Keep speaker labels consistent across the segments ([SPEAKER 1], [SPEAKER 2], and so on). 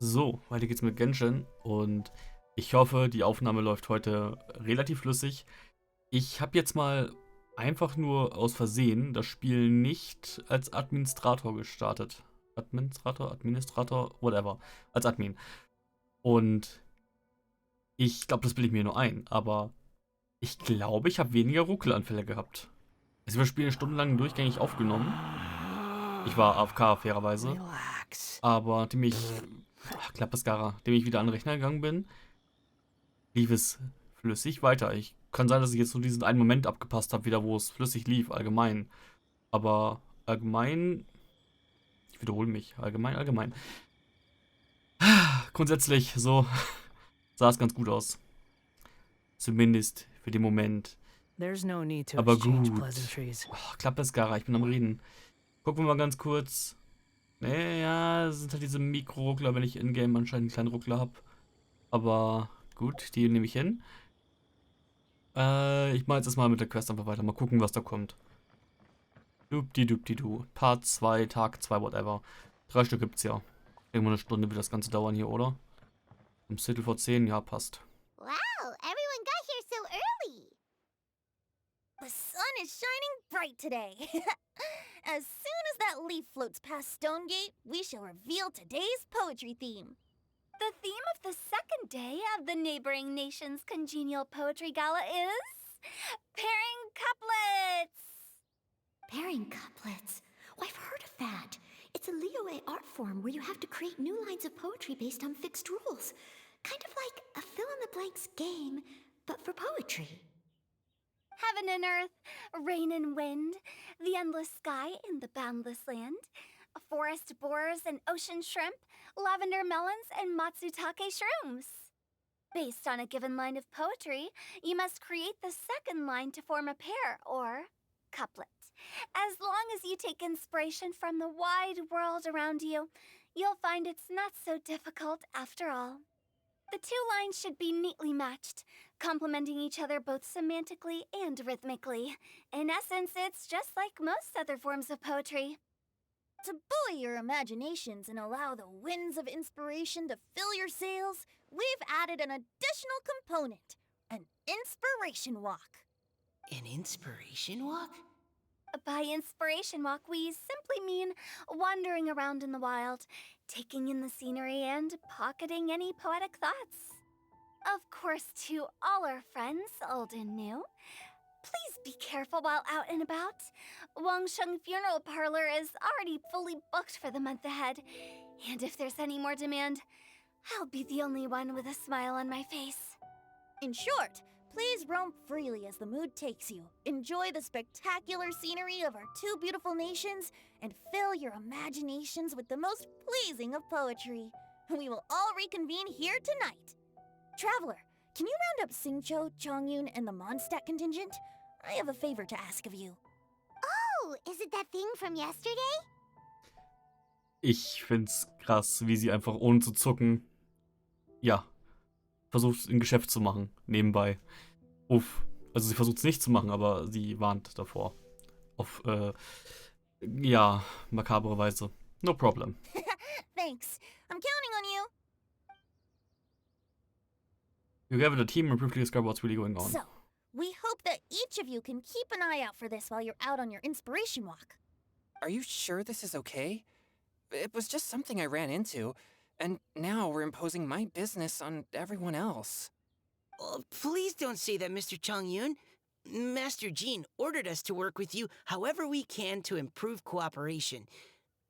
[SPEAKER 1] So, weiter geht's mit Genshin und ich hoffe, die Aufnahme läuft heute relativ flüssig. Ich habe jetzt mal einfach nur aus Versehen das Spiel nicht als Administrator gestartet. Administrator, whatever. Als Admin. Und ich glaube, das bilde ich mir nur ein, aber ich glaube, ich habe weniger Ruckelanfälle gehabt. Also wir spielen stundenlang durchgängig aufgenommen. Ich war AFK, fairerweise.
[SPEAKER 2] Relax.
[SPEAKER 1] Aber nachdem ich wieder an den Rechner gegangen bin, lief es flüssig weiter. Kann sein, dass ich jetzt nur diesen einen Moment abgepasst habe, wieder wo es flüssig lief, allgemein. Aber allgemein, ich wiederhole mich, allgemein. Grundsätzlich so sah es ganz gut aus. Zumindest für den Moment.
[SPEAKER 2] There's no need to
[SPEAKER 1] Aber
[SPEAKER 2] exchange
[SPEAKER 1] gut.
[SPEAKER 2] pleasantries.
[SPEAKER 1] Klappesgara, ich bin am Reden. Gucken wir mal ganz kurz. Naja, es sind halt diese Mikro-Ruckler, wenn ich in-game anscheinend einen kleinen Ruckler habe. Aber gut, die nehme ich hin. Ich mache jetzt erstmal mit der Quest einfach weiter. Mal gucken, was da kommt. Dupdi-dupdi-du. Part 2, Tag 2, whatever. 3 Stück gibt's ja. Irgendwo eine Stunde wird das Ganze dauern hier, oder? Um Viertel vor 10, ja, passt.
[SPEAKER 3] Wow, everyone got here so early. The sun is shining bright today. As soon as that leaf floats past Stonegate, we shall reveal today's poetry theme. The theme of the second day of the neighboring nation's congenial poetry gala is pairing couplets.
[SPEAKER 4] Pairing couplets? Oh, I've heard of that. It's a Liyue art form where you have to create new lines of poetry based on fixed rules. Kind of like a fill-in-the-blanks game, but for poetry.
[SPEAKER 3] Heaven and earth, rain and wind, the endless sky and the boundless land, forest borers and ocean shrimp, lavender melons and matsutake shrooms. Based on a given line of poetry, you must create the second line to form a pair, or couplet. As long as you take inspiration from the wide world around you, you'll find it's not so difficult after all. The two lines should be neatly matched, complementing each other both semantically and rhythmically. In essence, it's just like most other forms of poetry. To buoy your imaginations and allow the winds of inspiration to fill your sails, we've added an additional component, an inspiration walk.
[SPEAKER 2] An inspiration walk?
[SPEAKER 3] By inspiration walk, we simply mean wandering around in the wild, taking in the scenery and pocketing any poetic thoughts. Of course, to all our friends, old and new, please be careful while out and about. Wangsheng Funeral Parlor is already fully booked for the month ahead, and if there's any more demand, I'll be the only one with a smile on my face. In short, please roam freely as the mood takes you. Enjoy the spectacular scenery of our two beautiful nations, and fill your imaginations with the most pleasing of poetry. We will all reconvene here tonight. Traveler, can you round up Xingqiu, Chongyun, and the Mondstadt contingent? I have a favor to ask of you. Oh, is it that thing from yesterday?
[SPEAKER 1] Ich find's krass, wie sie einfach ohne zu zucken, ja, versucht ein Geschäft zu machen, nebenbei. Uff. Also sie versucht es nicht zu machen, aber sie warnt davor. Auf, ja, makabere Weise. No problem.
[SPEAKER 3] Thanks. I'm counting on you.
[SPEAKER 1] You gather the team and briefly discover what's really going on.
[SPEAKER 3] So, we hope that each of you can keep an eye out for this while you're out on your inspiration walk.
[SPEAKER 5] Are you sure this is okay? It was just something I ran into, and now we're imposing my business on everyone else.
[SPEAKER 2] Oh, please don't say that, Mr. Chongyun. Master Jean ordered us to work with you however we can to improve cooperation.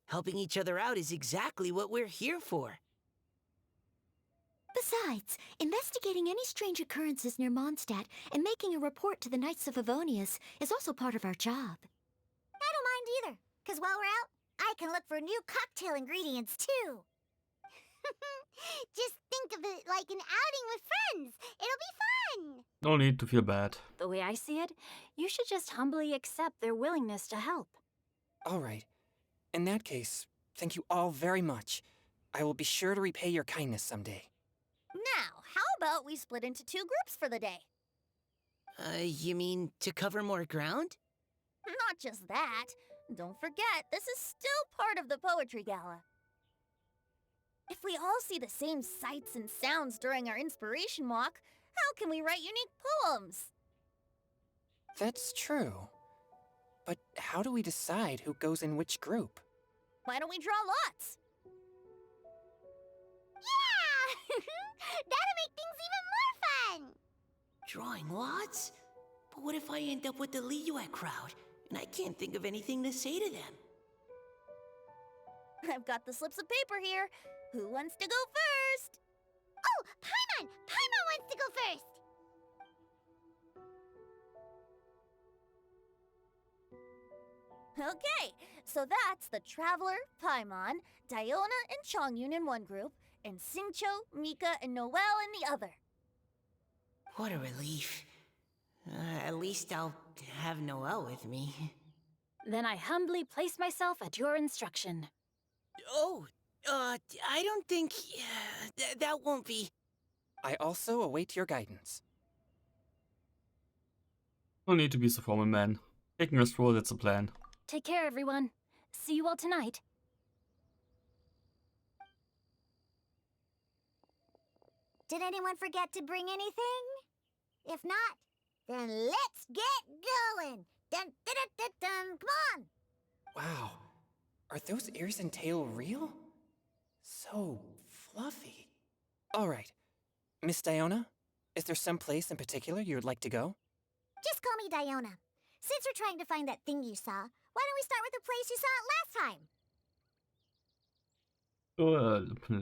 [SPEAKER 2] Helping each other out is exactly what we're here for.
[SPEAKER 4] Besides, investigating any strange occurrences near Mondstadt and making a report to the Knights of Favonius is also part of our job.
[SPEAKER 3] I don't mind either, because while we're out, I can look for new cocktail ingredients too. Just think of it like an outing with friends. It'll be fun.
[SPEAKER 1] No need to feel bad.
[SPEAKER 6] The way I see it, you should just humbly accept their willingness to help.
[SPEAKER 5] All right. In that case, thank you all very much. I will be sure to repay your kindness someday.
[SPEAKER 3] Now, how about we split into two groups for the day?
[SPEAKER 2] You mean to cover more ground?
[SPEAKER 3] Not just that. Don't forget, this is still part of the Poetry Gala.
[SPEAKER 6] If we all see the same sights and sounds during our inspiration walk, how can we write unique poems?
[SPEAKER 5] That's true. But how do we decide who goes in which group?
[SPEAKER 6] Why don't we draw lots?
[SPEAKER 4] Yeah! That'll make things even more fun!
[SPEAKER 2] Drawing lots? But what if I end up with the Liyue crowd, and I can't think of anything to say to them?
[SPEAKER 6] I've got the slips of paper here. Who wants to go first?
[SPEAKER 4] Oh, Paimon! Paimon wants to go first!
[SPEAKER 6] Okay, so that's the Traveler, Paimon, Diona, and Chongyun in one group, and Xingqiu, Mika, and Noelle in the other.
[SPEAKER 2] What a relief. At least I'll have Noelle with me.
[SPEAKER 6] Then I humbly place myself at your instruction.
[SPEAKER 2] Oh, I don't think... that won't be...
[SPEAKER 5] I also await your guidance.
[SPEAKER 1] No need to be so formal, man. Taking a stroll, that's the plan.
[SPEAKER 6] Take care, everyone. See you all tonight.
[SPEAKER 4] Did anyone forget to bring anything? If not, then let's get going! Dun, dun, dun, dun, dun. Come on!
[SPEAKER 5] Wow. Are those ears and tail real? So fluffy. All right. Miss Diona, is there some place in particular you would like to go?
[SPEAKER 4] Just call me Diona. Since we're trying to find that thing you saw, why don't we start with the place you saw it last time?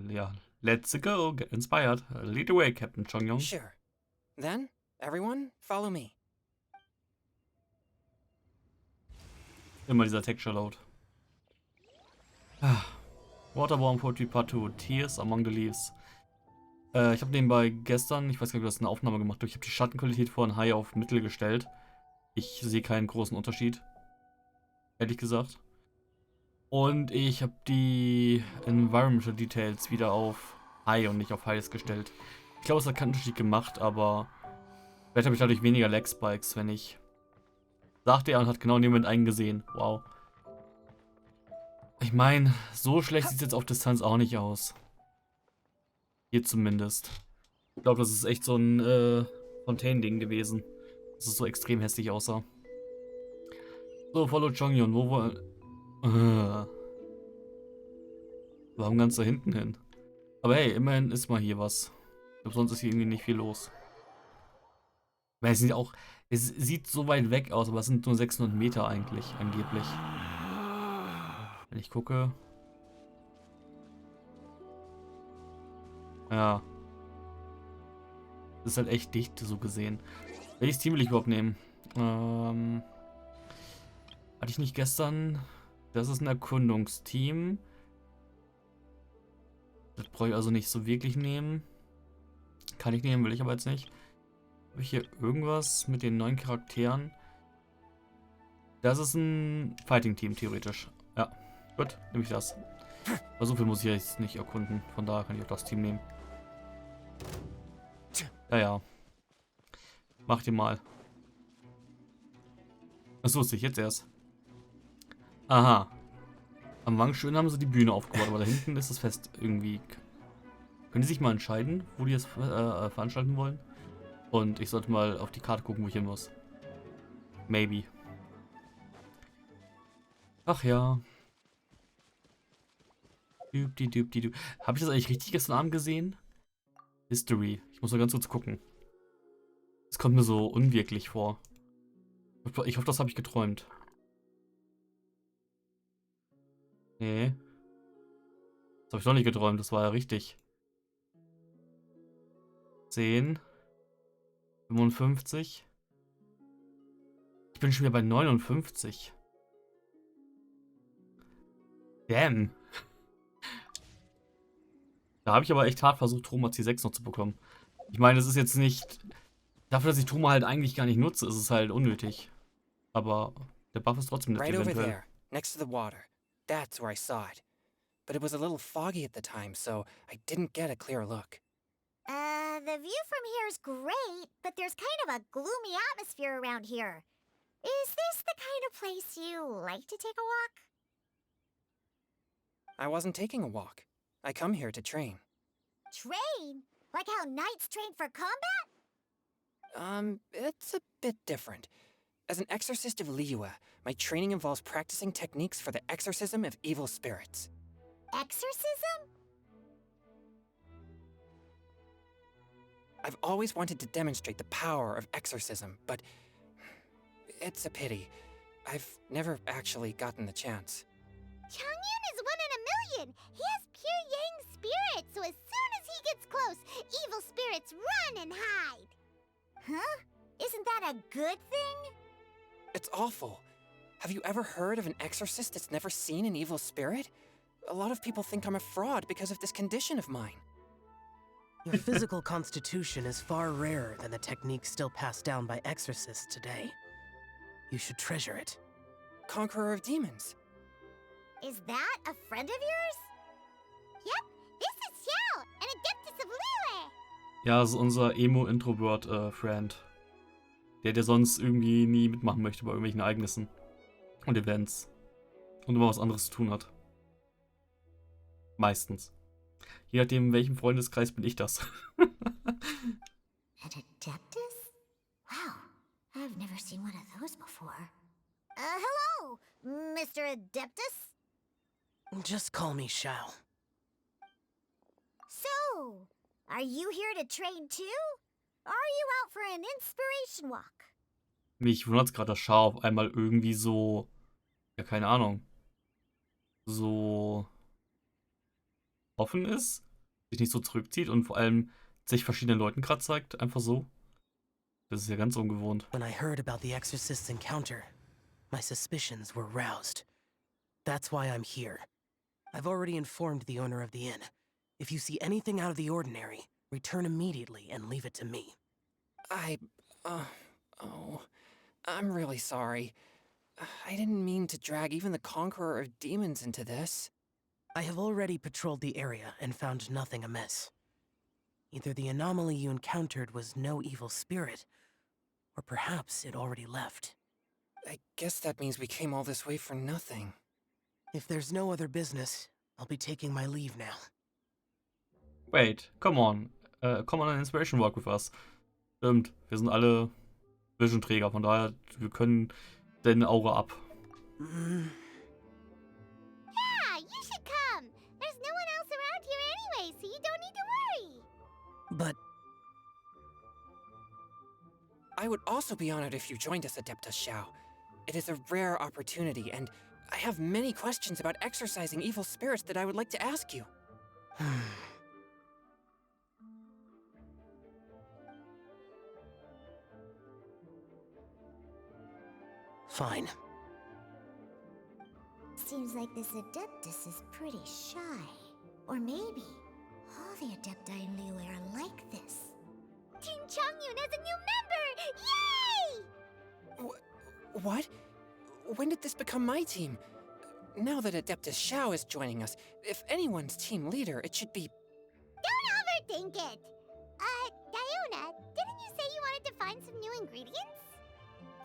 [SPEAKER 1] Yeah, let's go. Get inspired. Lead the way, Captain Chongyong.
[SPEAKER 5] Sure. Then, everyone, follow me.
[SPEAKER 1] Immer dieser Texture Load. Waterborne Poetry Part 2. Tears Among the Leaves. Ich habe nebenbei gestern, ich weiß gar nicht, ob das eine Aufnahme gemacht habe, ich habe die Schattenqualität von High auf Mittel gestellt. Ich sehe keinen großen Unterschied. Ehrlich gesagt. Und ich habe die Environmental Details wieder auf High und nicht auf Highs gestellt. Ich glaube, es hat keinen Unterschied gemacht, aber vielleicht habe ich dadurch weniger Lag-Spikes, wenn ich... Sagte er und hat genau in dem Moment einen gesehen. Wow. Ich meine, so schlecht sieht es jetzt auf Distanz auch nicht aus. Hier zumindest. Ich glaube, das ist echt so ein Fontaine-Ding gewesen. Dass es so extrem hässlich aussah. So, follow Chongyun. Wo warum ganz da hinten hin? Aber hey, immerhin ist mal hier was. Ich glaube, sonst ist hier irgendwie nicht viel los. Weil es sieht so weit weg aus, aber es sind nur 600 Meter eigentlich, angeblich. Wenn ich gucke. Ja. Das ist halt echt dicht, so gesehen. Welches Team will ich überhaupt nehmen? Hatte ich nicht gestern... Das ist ein Erkundungsteam. Das brauche ich also nicht so wirklich nehmen. Kann ich nehmen, will ich aber jetzt nicht. Habe ich hier irgendwas mit den neuen Charakteren? Das ist ein Fighting-Team, theoretisch. Ja, gut, nehme ich das. Aber so viel muss ich jetzt nicht erkunden. Von daher kann ich auch das Team nehmen. Ja. Mach dir mal. Das wusste ich jetzt erst. Aha. Am Wangschön haben sie die Bühne aufgebaut, aber da hinten ist das Fest irgendwie. Können die sich mal entscheiden, wo die es veranstalten wollen? Und ich sollte mal auf die Karte gucken, wo ich hin muss. Maybe. Ach ja. Habe ich das eigentlich richtig gestern Abend gesehen? History. Ich muss mal ganz kurz gucken. Es kommt mir so unwirklich vor. Ich hoffe, das habe ich geträumt. Nee. Das habe ich doch nicht geträumt, das war ja richtig. 10. 55. Ich bin schon wieder bei 59. Damn. Da habe ich aber echt hart versucht, Troma C6 noch zu bekommen. Ich meine, es ist jetzt nicht... Dafür, dass ich Troma halt eigentlich gar nicht nutze, ist es halt unnötig. Aber der Buff ist trotzdem nicht
[SPEAKER 5] Right over
[SPEAKER 1] eventuell.
[SPEAKER 5] there, next to the water. That's where I saw it. But it was a little foggy at the time, so I didn't get a clear look.
[SPEAKER 4] The view from here is great, but there's kind of a gloomy atmosphere around here. Is this the kind of place you like to take a walk?
[SPEAKER 5] I wasn't taking a walk. I come here to train.
[SPEAKER 6] Train? Like how knights train for combat?
[SPEAKER 5] It's a bit different. As an exorcist of Liyue, my training involves practicing techniques for the exorcism of evil spirits.
[SPEAKER 6] Exorcism?
[SPEAKER 5] I've always wanted to demonstrate the power of exorcism, but it's a pity. I've never actually gotten the chance.
[SPEAKER 6] Changyun is 1 in a million! He has pure yang spirit, so as soon as he gets close, evil spirits run and hide! Huh? Isn't that a good thing?
[SPEAKER 5] It's awful. Have you ever heard of an exorcist that's never seen an evil spirit? A lot of people think I'm a fraud because of this condition of mine.
[SPEAKER 7] Your physical constitution is far rarer than the techniques still passed down by exorcists today. You should treasure it.
[SPEAKER 5] Conqueror of demons.
[SPEAKER 6] Is that a friend of yours? Yep, this is Xiao, an adeptus of Liyue.
[SPEAKER 1] Ja, also unser Emo-Introvert-Friend. Der sonst irgendwie nie mitmachen möchte bei irgendwelchen Ereignissen und Events. Und immer was anderes zu tun hat. Meistens. Je nachdem, in welchem Freundeskreis bin ich das.
[SPEAKER 4] An adeptus? Wow, I've never seen one of those before.
[SPEAKER 6] Hello, Mr. Adeptus?
[SPEAKER 7] Just call me Shao.
[SPEAKER 6] So, are you here to train too? Or are you out for an inspiration walk?
[SPEAKER 1] Mich wundert gerade, dass Shao auf einmal irgendwie so, ja, keine Ahnung, so offen ist, sich nicht so zurückzieht und vor allem sich verschiedenen Leuten gerade zeigt, einfach so. Das ist ja ganz ungewohnt.
[SPEAKER 7] When I heard about the exorcist's encounter, my suspicions were roused. That's why I'm here. I've already informed the owner of the inn. If you see anything out of the ordinary, return immediately and leave it to me.
[SPEAKER 5] I'm really sorry. I didn't mean to drag even the Conqueror of Demons into this.
[SPEAKER 7] I have already patrolled the area and found nothing amiss. Either the anomaly you encountered was no evil spirit, or perhaps it already left.
[SPEAKER 5] I guess that means we came all this way for nothing.
[SPEAKER 7] If there's no other business, I'll be taking my leave now.
[SPEAKER 1] Wait, come on. Come on an Inspiration Walk with us. Stimmt, wir sind alle Vision-Träger, von daher, wir können deine Aura ab.
[SPEAKER 6] Yeah, you should come. There's no one else around here anyway, so you don't need to worry.
[SPEAKER 7] But
[SPEAKER 5] I would also be honored if you joined us, Adeptus Xiao. It is a rare opportunity, and I have many questions about exorcising evil spirits that I would like to ask you.
[SPEAKER 7] fine.
[SPEAKER 4] Seems like this Adeptus is pretty shy. Or maybe all the Adepti in Liyue are like this.
[SPEAKER 6] Team Changyun has a new member! Yay!
[SPEAKER 5] What? When did this become my team? Now that Adeptus Xiao is joining us, if anyone's team leader, it should be...
[SPEAKER 6] Don't overthink it! Diona, didn't you say you wanted to find some new ingredients?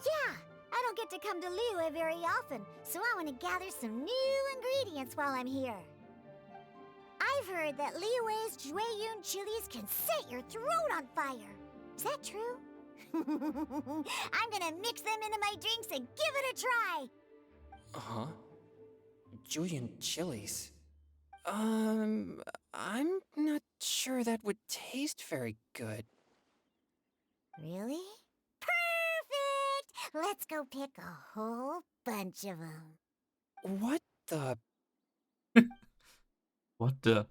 [SPEAKER 6] Yeah, I don't get to come to Liyue very often, so I want to gather some new ingredients while I'm here. I've heard that Liyue's Jueyun chilies can set your throat on fire. Is that true? I'm gonna mix them into my drinks and give it a try.
[SPEAKER 5] Uh-huh. Julian chilies. I'm not sure that would taste very good.
[SPEAKER 6] Really? Perfect! Let's go pick a whole bunch of them.
[SPEAKER 5] What the...
[SPEAKER 1] What the?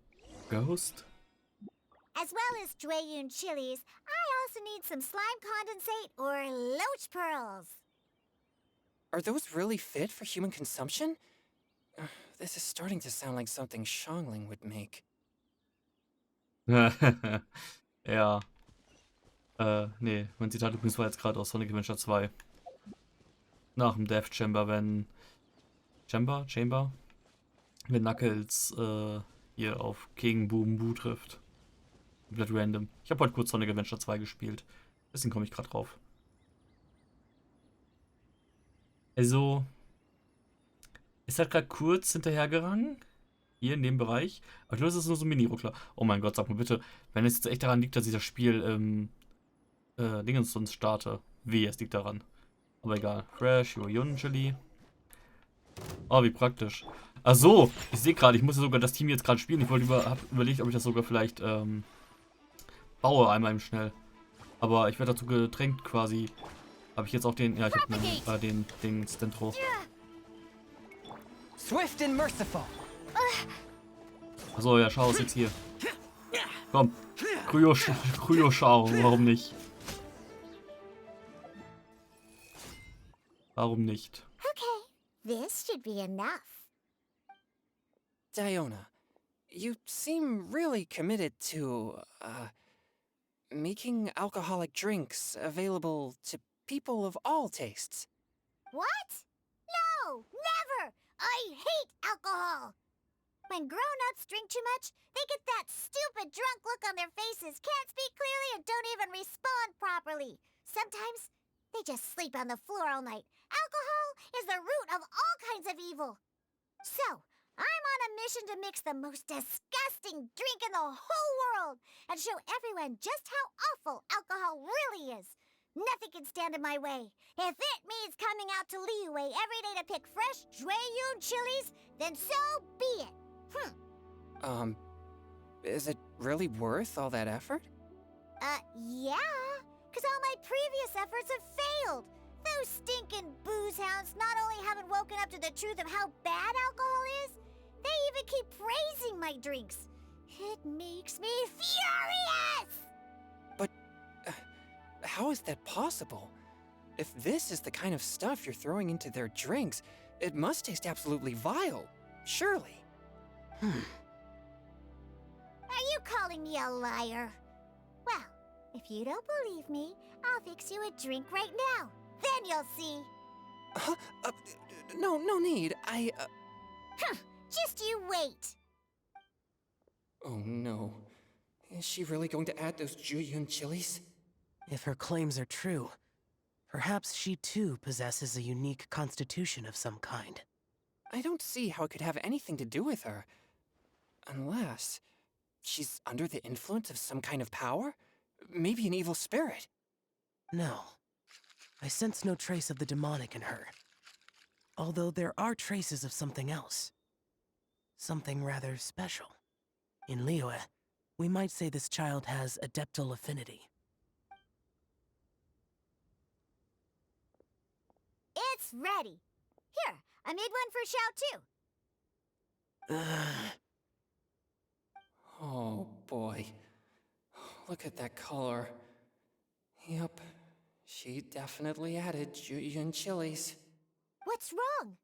[SPEAKER 1] Ghost?
[SPEAKER 6] As well as Jueyun chilies, I also need some slime condensate or loach pearls.
[SPEAKER 5] Are those really fit for human consumption? This is starting to sound like something Xiangling would make.
[SPEAKER 1] Ja. Nee, mein Zitat übrigens war jetzt gerade aus Sonic Adventure 2. Nach dem Death Chamber, wenn... Chamber? Wenn Knuckles, hier auf King Boom Boo trifft. Komplett random. Ich habe heute kurz Sonic Adventure 2 gespielt. Deswegen komme ich gerade drauf. Also... Ist halt gerade kurz hinterhergerangen. Hier in dem Bereich. Aber ich glaube, das ist nur so ein Mini-Ruckler. Oh mein Gott, sag mal bitte, wenn es jetzt echt daran liegt, dass ich das Spiel Dingens sonst starte. Wehe, es liegt daran. Aber egal. Fresh, Chili. Oh, wie praktisch. Ach so, ich sehe gerade, ich muss ja sogar das Team jetzt gerade spielen. Ich habe überlegt, ob ich das sogar vielleicht baue einmal im Schnell. Aber ich werde dazu gedrängt quasi. Habe ich jetzt auch den, ja, ich habe den Stentro.
[SPEAKER 5] Swift and merciful.
[SPEAKER 1] Achso, ja, schau, ist jetzt hier. Komm, Kryo-Schau, warum nicht? Warum nicht?
[SPEAKER 6] Okay, this should be enough.
[SPEAKER 5] Diona, you seem really committed to, making alcoholic drinks available to people of all tastes.
[SPEAKER 6] What? No, never! I hate alcohol! When grown-ups drink too much, they get that stupid drunk look on their faces, can't speak clearly, and don't even respond properly. Sometimes, they just sleep on the floor all night. Alcohol is the root of all kinds of evil. So, I'm on a mission to mix the most disgusting drink in the whole world and show everyone just how awful alcohol really is. Nothing can stand in my way. If it means coming out to Liyue every day to pick fresh Jueyun chilies, then so be it.
[SPEAKER 5] Is it really worth all that effort?
[SPEAKER 6] Yeah. 'Cause all my previous efforts have failed. Those stinking booze hounds not only haven't woken up to the truth of how bad alcohol is, they even keep praising my drinks. It makes me furious!
[SPEAKER 5] But how is that possible? If this is the kind of stuff you're throwing into their drinks, it must taste absolutely vile, surely.
[SPEAKER 6] Are you calling me a liar? Well, if you don't believe me, I'll fix you a drink right now. Then you'll see.
[SPEAKER 5] No need.
[SPEAKER 6] Just you wait.
[SPEAKER 5] Oh no. Is she really going to add those Jueyun chilies?
[SPEAKER 7] If her claims are true, perhaps she too possesses a unique constitution of some kind.
[SPEAKER 5] I don't see how it could have anything to do with her. Unless she's under the influence of some kind of power? Maybe an evil spirit.
[SPEAKER 7] No. I sense no trace of the demonic in her. Although there are traces of something else. Something rather special. In Liyue, we might say this child has adeptal affinity.
[SPEAKER 6] It's ready. Here, I made one for Xiao too.
[SPEAKER 5] Oh boy. Look at that color. Yep. She definitely added Jueyun chilies.
[SPEAKER 6] What's wrong?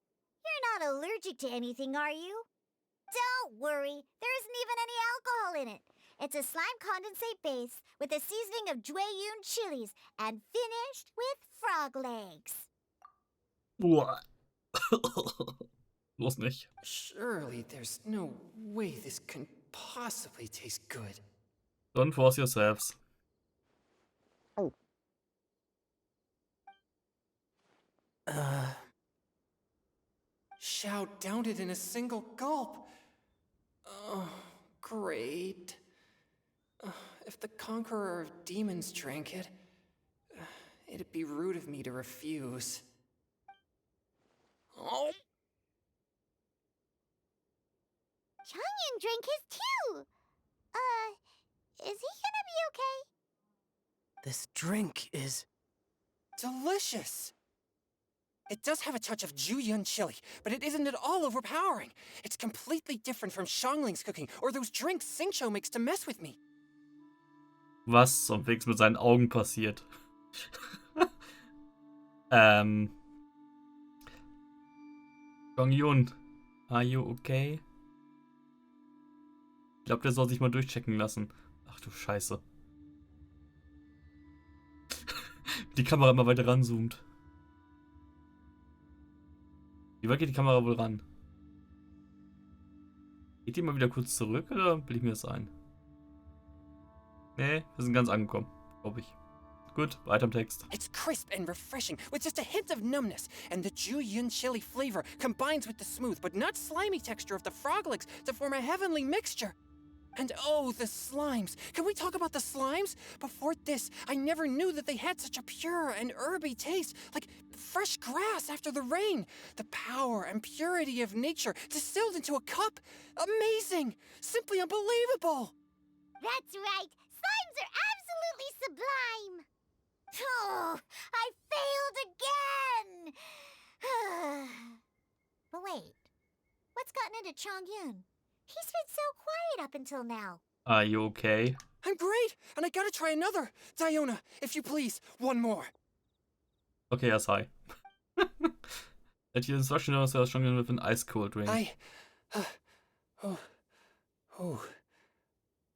[SPEAKER 6] You're not allergic to anything, are you? Don't worry, there isn't even any alcohol in it. It's a slime condensate base with a seasoning of Jueyun chilies and finished with frog legs.
[SPEAKER 1] Boah. Bloß nicht.
[SPEAKER 5] Surely there's no way this can possibly taste good.
[SPEAKER 1] Don't force yourselves.
[SPEAKER 5] Xiao downed it in a single gulp. Oh, great. If the Conqueror of Demons drank it, it'd be rude of me to refuse. Oh.
[SPEAKER 6] Changyan drank his too. Is he gonna be okay?
[SPEAKER 7] This drink is...
[SPEAKER 5] Delicious! It does have a touch of Jueyun chili, but it isn't at all overpowering. It's completely different from Xiangling's cooking or those drinks Xingqiu makes to mess with me.
[SPEAKER 1] Was zum Fix mit seinen Augen passiert? Dongyun, are you okay? Ich glaube, der soll sich mal durchchecken lassen. Ach du Scheiße. Die Kamera immer weiter ranzoomt. Wie weit geht die Kamera wohl ran? Geht die mal wieder kurz zurück oder bilde ich mir das ein? Nee, wir sind ganz angekommen, glaube ich. Gut, weiter im Text.
[SPEAKER 5] It's crisp and refreshing, with just a hint of numbness, and the Jueyun chili flavor combines with the smooth but not slimy texture of the frog legs to form a heavenly mixture. And oh, the slimes! Can we talk about the slimes? Before this, I never knew that they had such a pure and herby taste, like fresh grass after the rain. The power and purity of nature distilled into a cup. Amazing! Simply unbelievable!
[SPEAKER 6] That's right. Slimes are absolutely sublime. Oh, I failed again. But wait, what's gotten into Chongyun? He's been so quiet up until now.
[SPEAKER 1] Are you okay?
[SPEAKER 5] I'm great, and I gotta try another. Diona, if you please, one more.
[SPEAKER 1] Okay, yes, hi. At your instruction notes, I was struggling with an ice cold drink.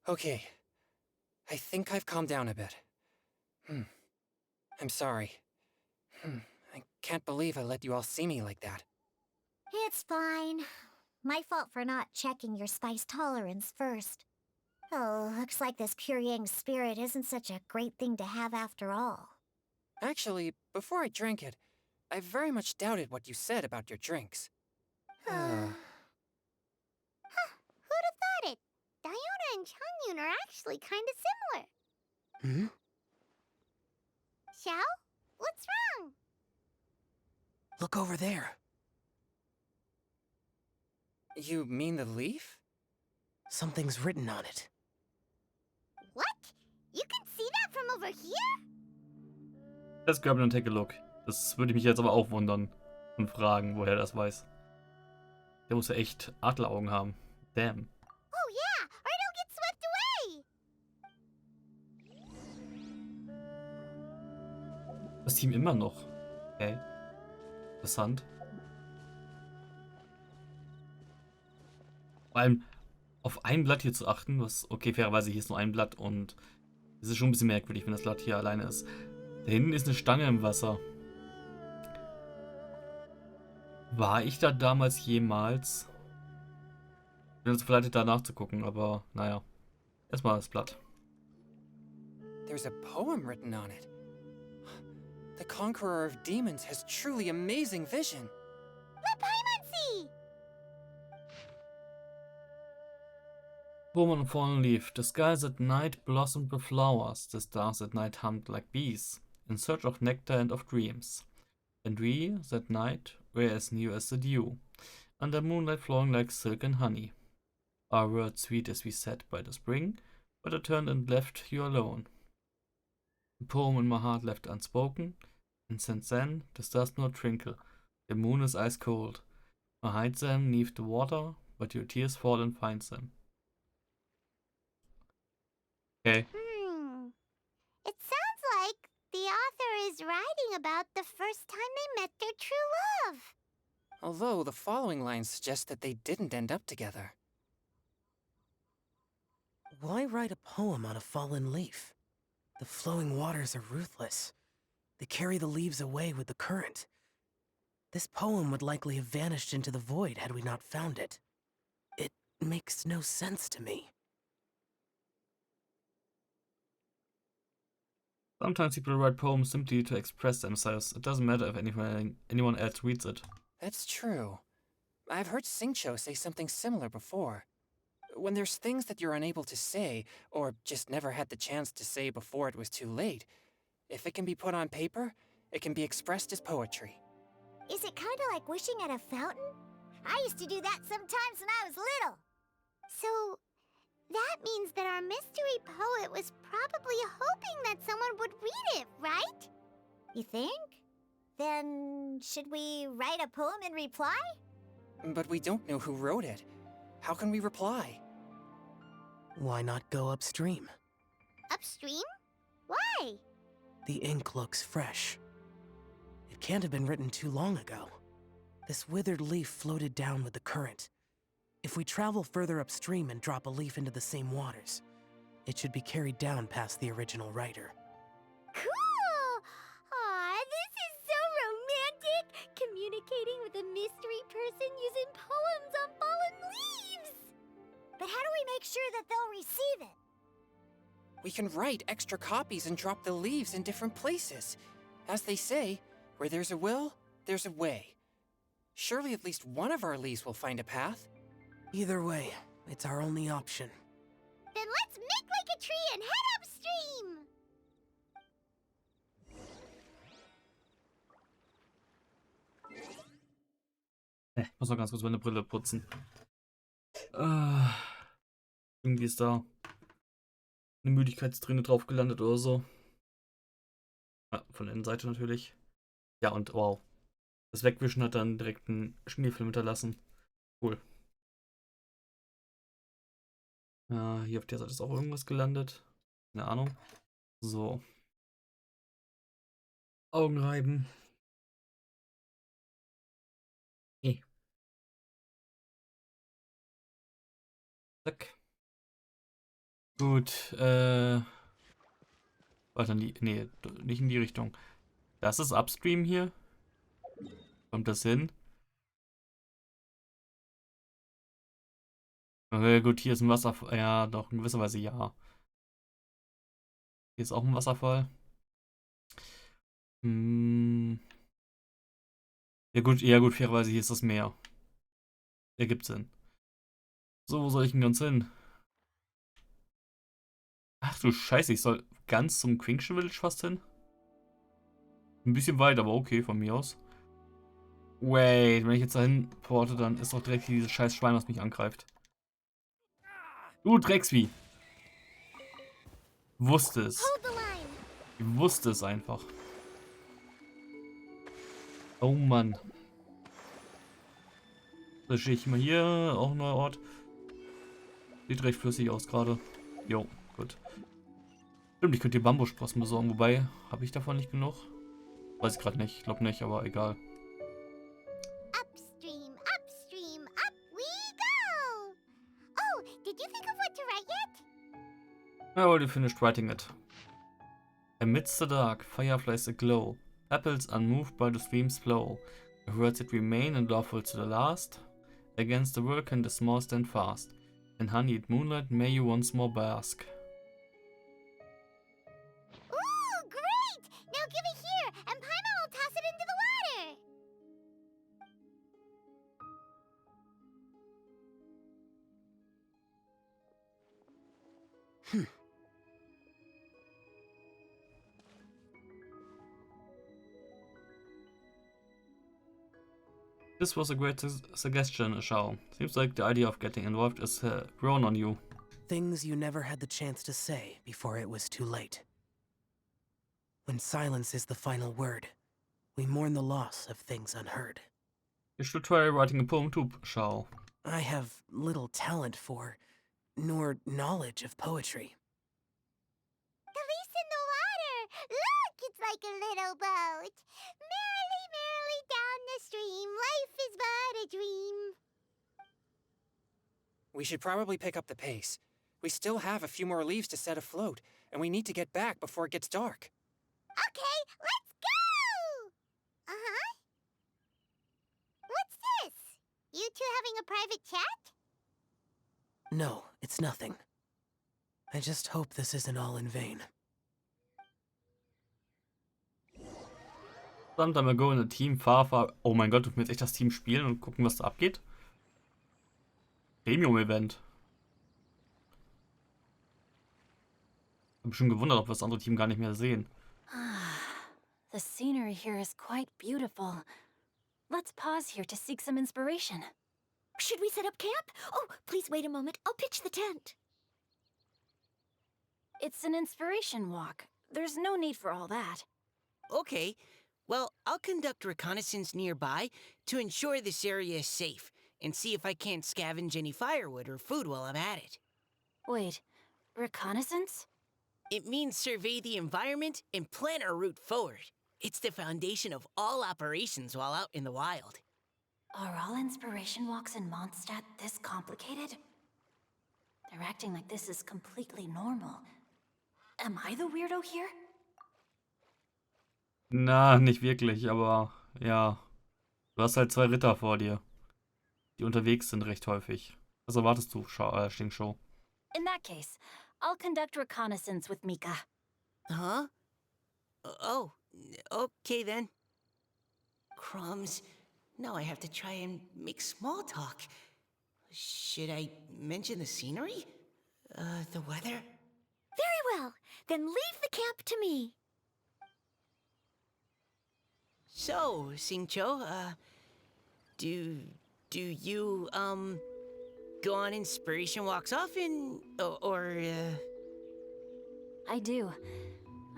[SPEAKER 5] Okay. I think I've calmed down a bit. I'm sorry. I can't believe I let you all see me like that.
[SPEAKER 6] It's fine. My fault for not checking your spice tolerance first. Oh, looks like this pure yang spirit isn't such a great thing to have after all.
[SPEAKER 5] Actually, before I drank it, I very much doubted what you said about your drinks.
[SPEAKER 6] Who'd have thought it? Diona and Chongyun are actually kind of similar. Xiao? What's wrong?
[SPEAKER 5] Look over there. You mean the leaf? Something's written on it.
[SPEAKER 6] What? You can see that from over here?
[SPEAKER 1] Let's grab it and take a look. Das würde mich jetzt aber auch wundern und fragen, woher er das weiß. Der muss ja echt Adleraugen haben. Damn.
[SPEAKER 6] Oh yeah, or it'll get swept away.
[SPEAKER 1] Das Team immer noch. Okay. Interessant. Vor allem auf ein Blatt hier zu achten, was, okay, fairerweise hier ist nur ein Blatt und es ist schon ein bisschen merkwürdig, wenn das Blatt hier alleine ist. Da hinten ist eine Stange im Wasser. War ich da damals jemals? Ich bin jetzt verleitet, da nachzugucken, aber naja. Erstmal das Blatt.
[SPEAKER 5] There's a poem written on it. The conqueror of demons has truly amazing vision.
[SPEAKER 6] The Paimonsi!
[SPEAKER 1] Woman fallen leaf. The skies at night blossomed with flowers. The stars at night hummed like bees, in search of nectar and of dreams. And we, that night, were as new as the dew, under moonlight flowing like silk and honey. Our words sweet as we sat by the spring, but I turned and left you alone. The poem in my heart left unspoken, and since then the stars no twinkle, the moon is ice cold. I hide them neath the water, but your tears fall and find them. Okay.
[SPEAKER 6] It sounds like the author is writing about the first time they met their true love.
[SPEAKER 5] Although the following lines suggest that they didn't end up together. Why write a poem on a fallen leaf? The flowing waters are ruthless. They carry the leaves away with the current. This poem would likely have vanished into the void had we not found it. It makes no sense to me.
[SPEAKER 1] Sometimes people write poems simply to express themselves. It doesn't matter if anyone else reads it.
[SPEAKER 5] That's true. I've heard Singcho say something similar before. When there's things that you're unable to say, or just never had the chance to say before it was too late, if it can be put on paper, it can be expressed as poetry.
[SPEAKER 6] Is it kind of like wishing at a fountain? I used to do that sometimes when I was little. So, that means that our mystery poet was probably hoping that someone would read it, right? You think? Then, should we write a poem in reply?
[SPEAKER 5] But we don't know who wrote it. How can we reply? Why not go upstream?
[SPEAKER 6] Upstream? Why?
[SPEAKER 5] The ink looks fresh. It can't have been written too long ago. This withered leaf floated down with the current. If we travel further upstream and drop a leaf into the same waters, it should be carried down past the original writer.
[SPEAKER 6] Cool! Aw, this is so romantic! Communicating with a mystery person using poems on fallen leaves! But how do we make sure that they'll receive it?
[SPEAKER 5] we can write extra copies and drop the leaves in different places. As they say, where there's a will, there's a way. Surely at least one of our leaves will find a path.
[SPEAKER 7] Either way, it's our only option.
[SPEAKER 6] Then let's make like a tree and head upstream!
[SPEAKER 1] Ich muss noch ganz kurz meine Brille putzen. Irgendwie ist da eine Müdigkeitsträne drauf gelandet oder so. Ja, von der Innenseite natürlich. Ja, und wow. Das Wegwischen hat dann direkt einen Schneefilm hinterlassen. Cool. Ja, hier auf der Seite ist auch irgendwas gelandet. Keine Ahnung. So. Augen reiben. Zack. Gut, warte, nee, nicht in die Richtung. Das ist Upstream hier. Kommt das hin? Okay, gut, hier ist ein Wasserfall. Ja, doch, in gewisser Weise ja. Hier ist auch ein Wasserfall. Ja gut, fairerweise hier ist das Meer. Ergibt Sinn. So, wo soll ich denn ganz hin? Ach du Scheiße, ich soll ganz zum Quingsche Village fast hin? Ein bisschen weit, aber okay, von mir aus. Wait, wenn ich jetzt dahin porte, dann ist doch direkt dieses scheiß Schwein, was mich angreift. Du Drecksvieh! Wusste es. Ich wusste es einfach. Oh Mann. Da stehe ich mal hier, auch ein neuer Ort. Sieht recht flüssig aus gerade. Jo, gut. Stimmt, ich könnte die Bambussprossen besorgen, wobei, habe ich davon nicht genug? Weiß ich gerade nicht, ich glaube nicht, aber egal.
[SPEAKER 6] Upstream, upstream, up we go! Oh, did you think of what to write yet?
[SPEAKER 1] I already finished writing it. Amidst the dark, fireflies aglow. Apples unmoved by the stream's flow. The words that remain and lawful to the last. Against the world can the small stand fast. In honeyed moonlight may you once more bask.
[SPEAKER 6] Ooh, great! Now give it here, and Paimon will toss it into the water!
[SPEAKER 1] This was a great suggestion, Shao. Seems like the idea of getting involved is grown on you.
[SPEAKER 7] Things you never had the chance to say before it was too late. When silence is the final word, we mourn the loss of things unheard.
[SPEAKER 1] You should try writing a poem too, Shao.
[SPEAKER 7] I have little talent for, nor knowledge of poetry.
[SPEAKER 6] The leaf's in the water! Look, it's like a little boat! Merrily, merrily down the stream, life is but a dream.
[SPEAKER 5] We should probably pick up the pace. We still have a few more leaves to set afloat, and we need to get back before it gets dark.
[SPEAKER 6] Okay, let's go! Uh-huh. What's this? You two having a private chat?
[SPEAKER 7] No, it's nothing. I just hope this isn't all in vain.
[SPEAKER 1] Sometime ago in a team, Farbe. Oh mein Gott, dürfen wir jetzt echt das Team spielen und gucken, was da abgeht? Premium-Event. Ich hab mich schon gewundert, ob wir das andere Team gar nicht mehr sehen.
[SPEAKER 8] The scenery here is quite beautiful. Let's pause here to seek some inspiration.
[SPEAKER 4] Should we set up camp? Oh, please wait a moment. I'll pitch the tent.
[SPEAKER 8] It's an inspiration walk. There's no need for all that.
[SPEAKER 2] Okay, well, I'll conduct reconnaissance nearby to ensure this area is safe and see if I can't scavenge any firewood or food while I'm at it.
[SPEAKER 8] Wait, reconnaissance?
[SPEAKER 2] It means survey the environment and plan our route forward. It's the foundation of all operations while out in the wild.
[SPEAKER 8] Are all inspiration walks in Mondstadt this complicated? They're acting like this is completely normal. Am I the weirdo here?
[SPEAKER 1] Na, nicht wirklich, aber ja. Du hast halt 2 Ritter vor dir, die unterwegs sind recht häufig. Was erwartest du, Stingshow?
[SPEAKER 8] In that case, I'll conduct reconnaissance with Mika.
[SPEAKER 2] Huh? Oh, okay then. Crumbs. Now I have to try and make small talk. Should I mention the scenery? The weather?
[SPEAKER 4] Very well. Then leave the camp to me.
[SPEAKER 2] So, Singcho, do you, go on inspiration walks often?
[SPEAKER 8] I do.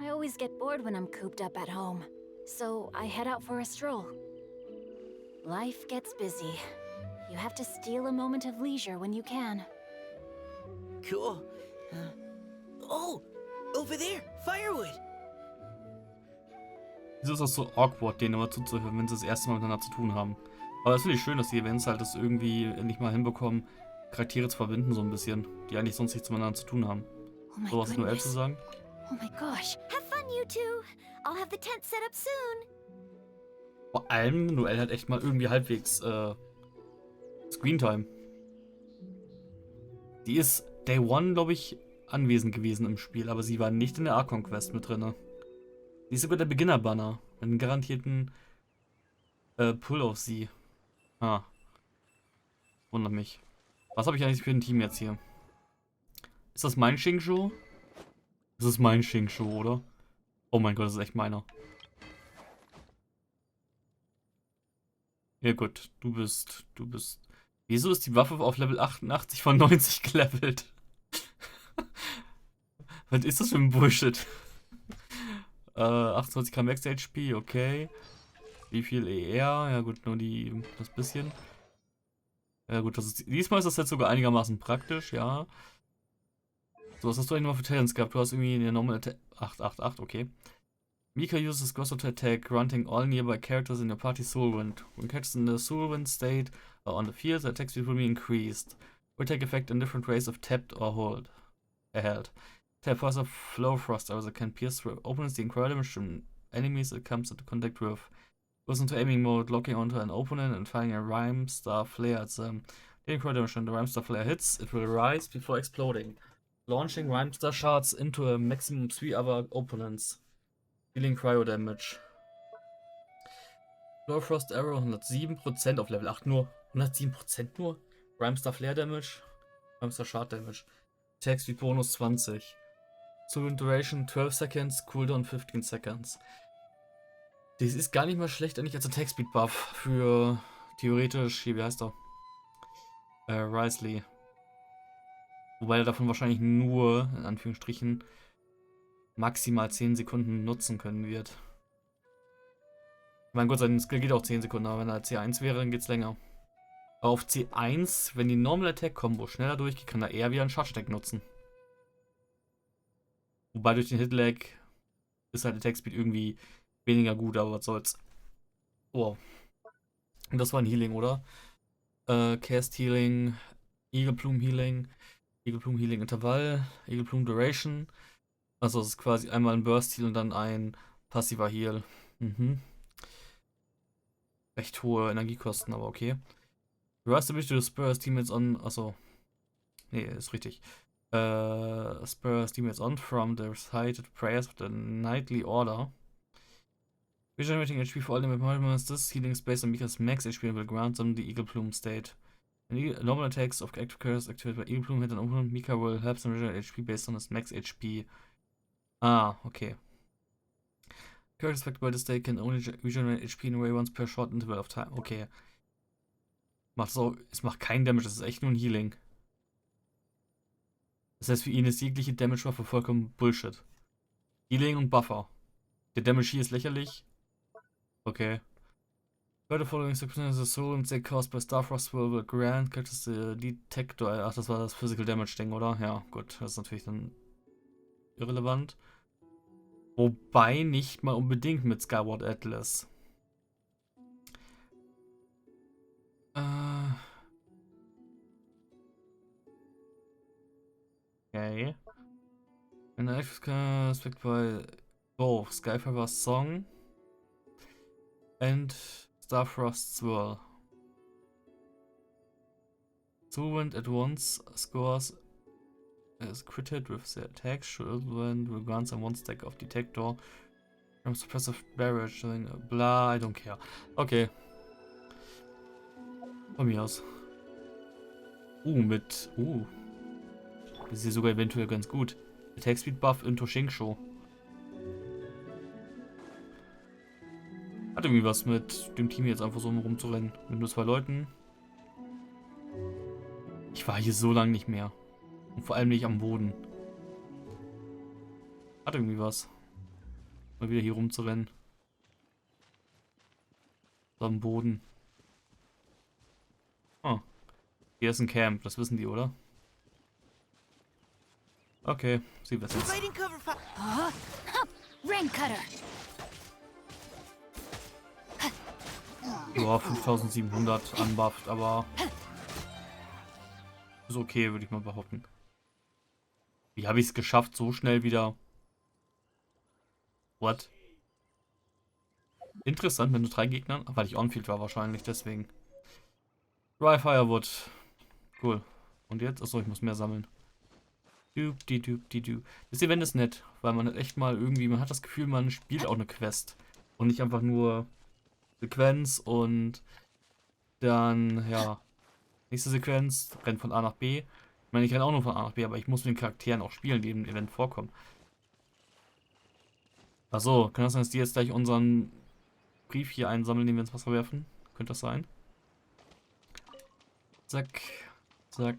[SPEAKER 8] I always get bored when I'm cooped up at home. So I head out for a stroll. Life gets busy. You have to steal a moment of leisure when you can.
[SPEAKER 2] Cool. Oh, over there, firewood.
[SPEAKER 1] Wieso ist das so awkward, denen immer zuzuhören, wenn sie das erste Mal miteinander zu tun haben? Aber es finde ich schön, dass die Events halt das irgendwie endlich mal hinbekommen, Charaktere zu verbinden so ein bisschen, die eigentlich sonst nichts miteinander zu tun haben.
[SPEAKER 8] Oh my
[SPEAKER 1] So, was ist Noel
[SPEAKER 8] goodness.
[SPEAKER 1] zu sagen?
[SPEAKER 8] Oh my gosh.
[SPEAKER 4] Have fun, you two. I'll have the tent set up soon.
[SPEAKER 1] Vor allem, Noel hat echt mal irgendwie halbwegs Screentime. Die ist Day One, glaube ich, anwesend gewesen im Spiel, aber sie war nicht in der Archon-Quest mit drin. Sie ist sogar der Beginner-Banner. Mit einem garantierten Pull auf sie. Ah. Wundert mich. Was habe ich eigentlich für ein Team jetzt hier? Ist das mein Shingshu? Das ist mein Shingshu, oder? Oh mein Gott, das ist echt meiner. Ja gut, du bist... Wieso ist die Waffe auf Level 88 von 90 gelevelt? Was ist das für ein Bullshit? 28k Max HP, okay. Wie viel ER? Ja gut, nur das bisschen. Ja gut, diesmal ist das jetzt sogar einigermaßen praktisch, ja. So, was hast du eigentlich noch für Talents gehabt? Du hast irgendwie eine Normal Attack... 888, okay. Mika uses Grosso to attack, granting all nearby characters in your party Soulwind. When characters in the Soulwind state are on the field, the attack speed will be increased. Will take effect in different ways of tapped or held. Tap fires a flow frost arrow that can pierce through opponents, the incredible damage to enemies it comes into contact with. Goes into aiming mode, locking onto an opponent and firing a Rhyme Star Flare at them. The incredible damage when the Rhyme Star Flare hits, it will rise before exploding, launching Rhyme Star shards into a maximum 3 other opponents. Dealing Cryo Damage. Flow Frost Arrow 107% auf Level 8 nur. 107% nur. Rhymestar Flare Damage. Rhymestar Shard Damage. Attack Speed Bonus 20. Soulwind Duration 12 Seconds. Cooldown 15 Seconds. Das ist gar nicht mal schlecht eigentlich als Attack Speed Buff für theoretisch, hier, wie heißt er? Risley. Wobei er davon wahrscheinlich nur, in Anführungsstrichen, maximal 10 Sekunden nutzen können wird. Mein Gott, sein Skill geht auch 10 Sekunden, aber wenn er C1 wäre, dann geht's länger. Aber auf C1, wenn die Normal Attack Combo schneller durchgeht, kann er eher wieder einen Charge Attack nutzen. Wobei durch den Hitlag ist halt Attack Speed irgendwie weniger gut, aber was soll's. Oh. Und das war ein Healing, oder? Cast Healing, Eagle Plume Healing Intervall, Eagle Plume Duration. Also es ist quasi einmal ein Burst Heal und dann ein passiver Heal. Mhm. Recht hohe Energiekosten, aber okay. Rise ability to spur teammates on. Achso. Nee, ist richtig. Spur teammates on from the recited prayers of the Nightly Order. Regenerating HP for all the movements. This healing is based on Mika's max HP and will grant them the Eagle Plume state. Any normal attacks of active characters activated by Eagle Plume hit an opponent, Mika will help them regenerate HP based on his max HP. Ah, okay. Characters affected by this state can only regenerate HP in a way once per short interval of time. Okay. Es macht keinen Damage, das ist echt nur ein Healing. Das heißt, für ihn ist jegliche Damage-Waffe vollkommen Bullshit. Healing und Buffer. Der Damage hier ist lächerlich. Okay. By the following circumstances, the soul and they caused by Starfrost will grant characters the detector. Ach, das war das Physical Damage Ding, oder? Ja, gut. Das ist natürlich dann irrelevant. Wobei nicht mal unbedingt mit Skyward Atlas. Okay. An active aspect by both Skyfire's Song and Starfrost's Swirl. Soulwind at once scores As crit hit with their attacks should when regards on one stack of detector. From suppressive barrage, blah, I don't care. Okay. Von mir aus. Mit. Das ist hier sogar eventuell ganz gut. Attack Speed Buff into Shingsho. Hat irgendwie was mit dem Team jetzt einfach so rumzurennen. Mit nur 2 Leuten. Ich war hier so lange nicht mehr. Und vor allem nicht am Boden. Hat irgendwie was. Mal wieder hier rumzurennen. So am Boden. Oh. Hier ist ein Camp, das wissen die, oder? Okay, sie wissen es.
[SPEAKER 2] Fighting cover fire.
[SPEAKER 8] Raincutter!
[SPEAKER 1] Ja, 5700 unbufft, aber ist okay, würde ich mal behaupten. Wie habe ich es geschafft, so schnell wieder... What? Interessant, mit nur 3 Gegnern, weil ich on-field war wahrscheinlich, deswegen. Dry Firewood. Cool. Und jetzt? Achso, ich muss mehr sammeln. Das Event ist nett, weil man hat echt mal irgendwie, man hat das Gefühl, man spielt auch eine Quest. Und nicht einfach nur Sequenz und dann, ja, nächste Sequenz, rennt von A nach B. Ich meine, ich renne auch nur von A nach B, aber ich muss mit den Charakteren auch spielen, die im Event vorkommen. Achso, kann das sein, dass die jetzt gleich unseren Brief hier einsammeln, den wir ins Wasser werfen? Könnte das sein? Zack, zack.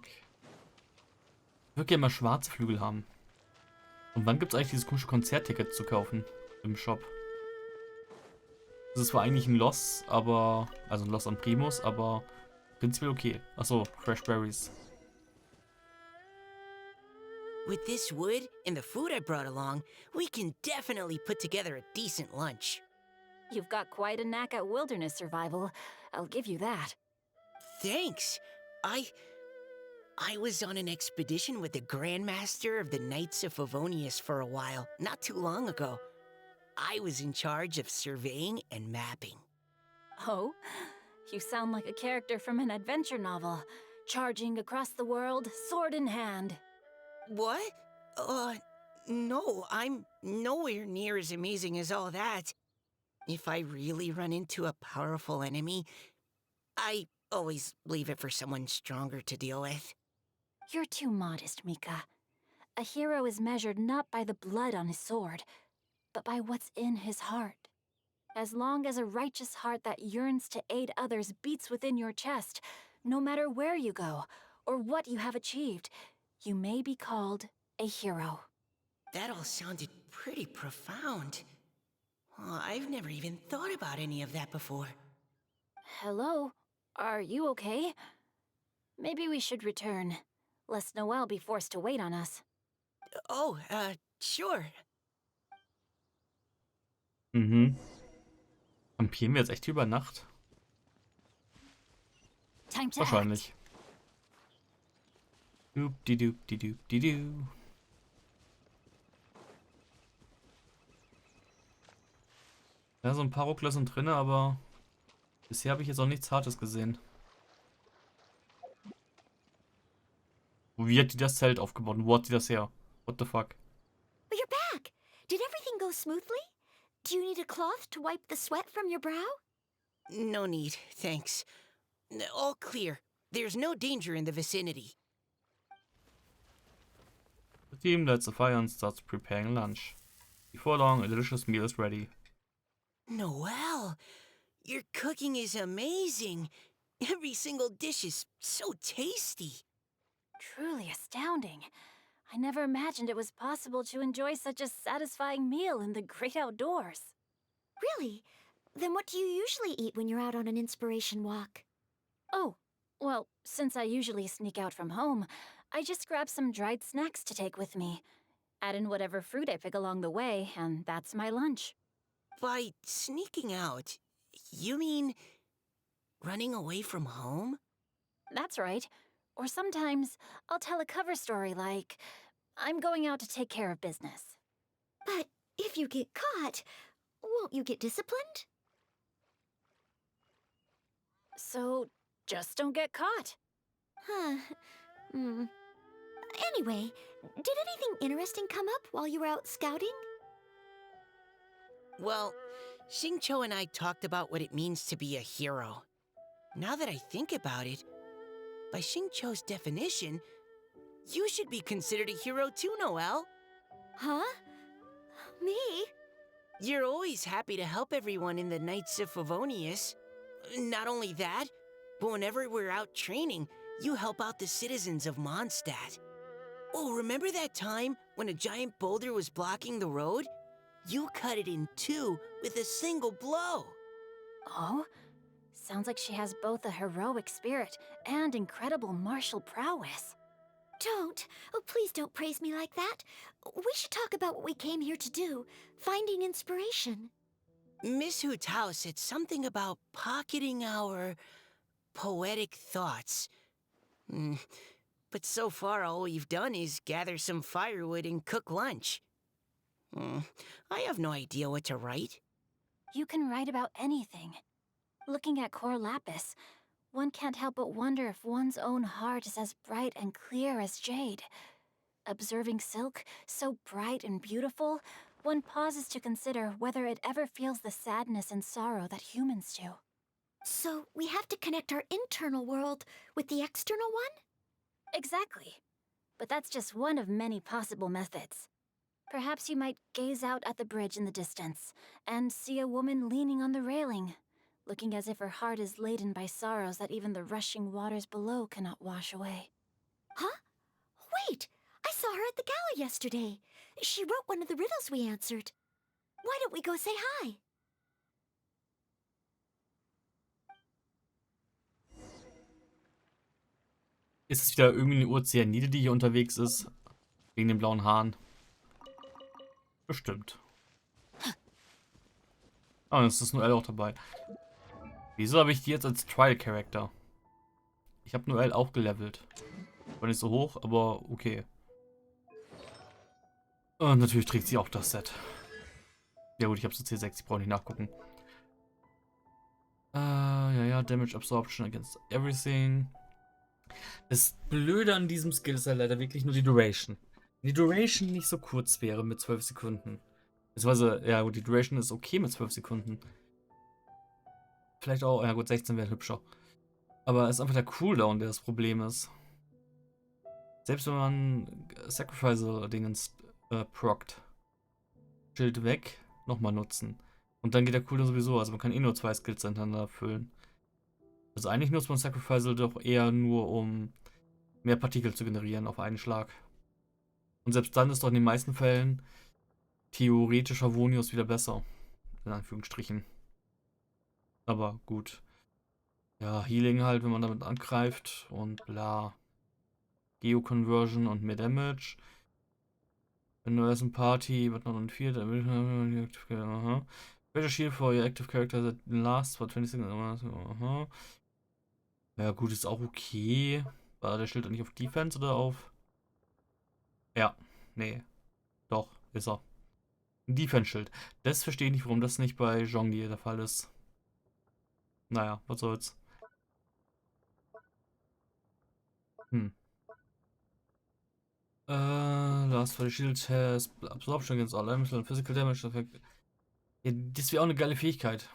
[SPEAKER 1] Ich würde gerne mal schwarze Flügel haben. Und wann gibt es eigentlich dieses komische Konzertticket zu kaufen im Shop? Das ist zwar eigentlich ein Loss, aber... Also ein Loss an Primus, aber prinzipiell okay. Achso, Fresh Berries.
[SPEAKER 2] With this wood and the food I brought along, we can definitely put together a decent lunch.
[SPEAKER 8] You've got quite a knack at wilderness survival. I'll give you that.
[SPEAKER 2] Thanks. I was on an expedition with the Grandmaster of the Knights of Favonius for a while, not too long ago. I was in charge of surveying and mapping.
[SPEAKER 8] Oh? You sound like a character from an adventure novel. Charging across the world, sword in hand.
[SPEAKER 2] What? No, I'm nowhere near as amazing as all that. If I really run into a powerful enemy, I always leave it for someone stronger to deal with.
[SPEAKER 8] You're too modest, Mika. A hero is measured not by the blood on his sword, but by what's in his heart. As long as a righteous heart that yearns to aid others beats within your chest, no matter where you go or what you have achieved, you may be called a hero.
[SPEAKER 2] That all sounded pretty profound. Oh, I've never even thought about any of that before.
[SPEAKER 8] Hello? Are you okay? Maybe we should return, lest Noelle be forced to wait on us.
[SPEAKER 2] Oh, sure.
[SPEAKER 1] Mhm. Campieren wir jetzt echt über Nacht?
[SPEAKER 8] Time to
[SPEAKER 1] Wahrscheinlich. Doop-di-doop-di-doop-di-doo. Ja, so ein paar Ruckler sind drin, aber bisher habe ich jetzt auch nichts Hartes gesehen. Wie hat die das Zelt aufgebaut? Wo hat die das her? What the fuck?
[SPEAKER 4] But you're back! Did everything go smoothly? Do you need a cloth to wipe the sweat from your brow?
[SPEAKER 2] No need, thanks. All clear. There's no danger in the vicinity.
[SPEAKER 1] The team lights a fire and starts preparing lunch. Before long, a delicious meal is ready.
[SPEAKER 2] Noelle, your cooking is amazing. Every single dish is so tasty.
[SPEAKER 8] Truly astounding. I never imagined it was possible to enjoy such a satisfying meal in the great outdoors.
[SPEAKER 4] Really? Then what do you usually eat when you're out on an inspiration walk?
[SPEAKER 8] Oh, well, since I usually sneak out from home, I just grab some dried snacks to take with me. Add in whatever fruit I pick along the way, and that's my lunch.
[SPEAKER 2] By sneaking out, you mean running away from home?
[SPEAKER 8] That's right. Or sometimes I'll tell a cover story like, I'm going out to take care of business.
[SPEAKER 4] But if you get caught, won't you get disciplined?
[SPEAKER 8] So just don't get caught.
[SPEAKER 4] Huh. Anyway, did anything interesting come up while you were out scouting?
[SPEAKER 2] Well, Xingqiu and I talked about what it means to be a hero. Now that I think about it, by Xingqiu's definition, you should be considered a hero too, Noelle.
[SPEAKER 4] Huh? Me?
[SPEAKER 2] You're always happy to help everyone in the Knights of Favonius. Not only that, but whenever we're out training, you help out the citizens of Mondstadt. Oh, remember that time when a giant boulder was blocking the road? You cut it in two with a single blow.
[SPEAKER 8] Oh? Sounds like she has both a heroic spirit and incredible martial prowess.
[SPEAKER 4] Don't. Oh, please don't praise me like that. We should talk about what we came here to do, finding inspiration.
[SPEAKER 2] Miss Hu Tao said something about pocketing our poetic thoughts. But so far, all we've done is gather some firewood and cook lunch. I have no idea what to write.
[SPEAKER 8] You can write about anything. Looking at Cor Lapis, one can't help but wonder if one's own heart is as bright and clear as jade. Observing silk, so bright and beautiful, one pauses to consider whether it ever feels the sadness and sorrow that humans do.
[SPEAKER 4] So we have to connect our internal world with the external one?
[SPEAKER 8] Exactly. But that's just one of many possible methods. Perhaps you might gaze out at the bridge in the distance and see a woman leaning on the railing, looking as if her heart is laden by sorrows that even the rushing waters below cannot wash away.
[SPEAKER 4] Huh? Wait! I saw her at the gala yesterday. She wrote one of the riddles we answered. Why don't we go say hi?
[SPEAKER 1] Ist es wieder irgendwie eine Ozeanide, die hier unterwegs ist? Wegen den blauen Haaren? Bestimmt. Ah, es ist Noelle auch dabei. Wieso habe ich die jetzt als Trial-Character? Ich habe Noelle auch gelevelt. War nicht so hoch, aber okay. Und natürlich trägt sie auch das Set. Ja gut, ich habe so C6, ich brauche nicht nachgucken. Ja, Damage Absorption against everything. Das Blöde an diesem Skill ist ja leider wirklich nur die Duration. Wenn die Duration nicht so kurz wäre mit 12 Sekunden. Beziehungsweise, ja gut, die Duration ist okay mit 12 Sekunden. Vielleicht auch, ja gut, 16 wäre hübscher. Aber es ist einfach der Cooldown, der das Problem ist. Selbst wenn man Sacrifice-Dingens prockt. Schild weg, nochmal nutzen. Und dann geht der Cooldown sowieso, also man kann eh nur 2 Skills hintereinander füllen. Also eigentlich nutzt man Sacrifice doch eher nur, um mehr Partikel zu generieren auf einen Schlag. Und selbst dann ist doch in den meisten Fällen theoretisch Favonius wieder besser. In Anführungsstrichen. Aber gut. Ja, Healing halt, wenn man damit angreift und bla. Geo-Conversion und mehr Damage. Wenn du erst ein Party, wird noch ein 4, dann will ich aha. Special Shield for your active character that lasts for 20 seconds. Aha. Ja gut, ist auch okay. War der Schild eigentlich auf Defense oder auf? Ja, nee. Doch, ist er. Ein Defense-Schild. Das verstehe ich nicht, warum das nicht bei Zhongli der Fall ist. Naja, was soll's. Last for the shield has absorption against all elements and physical damage effect. Ja, das wäre auch eine geile Fähigkeit.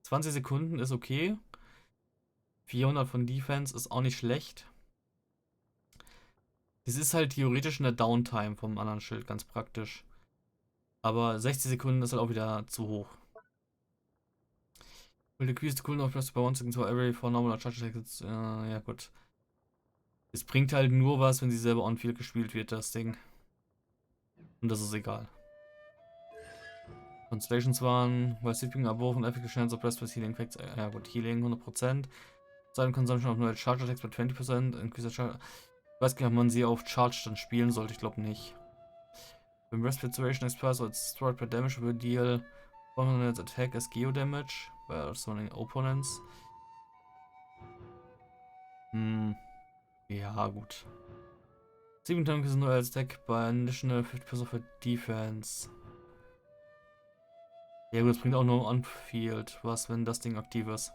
[SPEAKER 1] 20 Sekunden ist okay. 400 von Defense ist auch nicht schlecht. Das ist halt theoretisch in der Downtime vom anderen Schild ganz praktisch. Aber 60 Sekunden ist halt auch wieder zu hoch. Will decrease the cooldown of press by 1 second for every 4 normal or charge attacks. Ja gut. Es bringt halt nur was, wenn sie selber on-field gespielt wird, das Ding. Und das ist egal. Constellations waren, while sleeping above an epic chance of press with healing effects. Ja gut, Healing 100%. Sudden consumption of no charge attacks by 20%. Increase charge. Ich weiß gar nicht, ob man sie auf Charge dann spielen sollte, ich glaube nicht. When respiration expires or it's destroyed by damage, will deal 100 attack as geo damage by summoning opponents. Ja, gut. 7 Tank ist nur als Deck bei additional 50% für Defense. Ja gut, das bringt auch nur on-field was, wenn das Ding aktiv ist.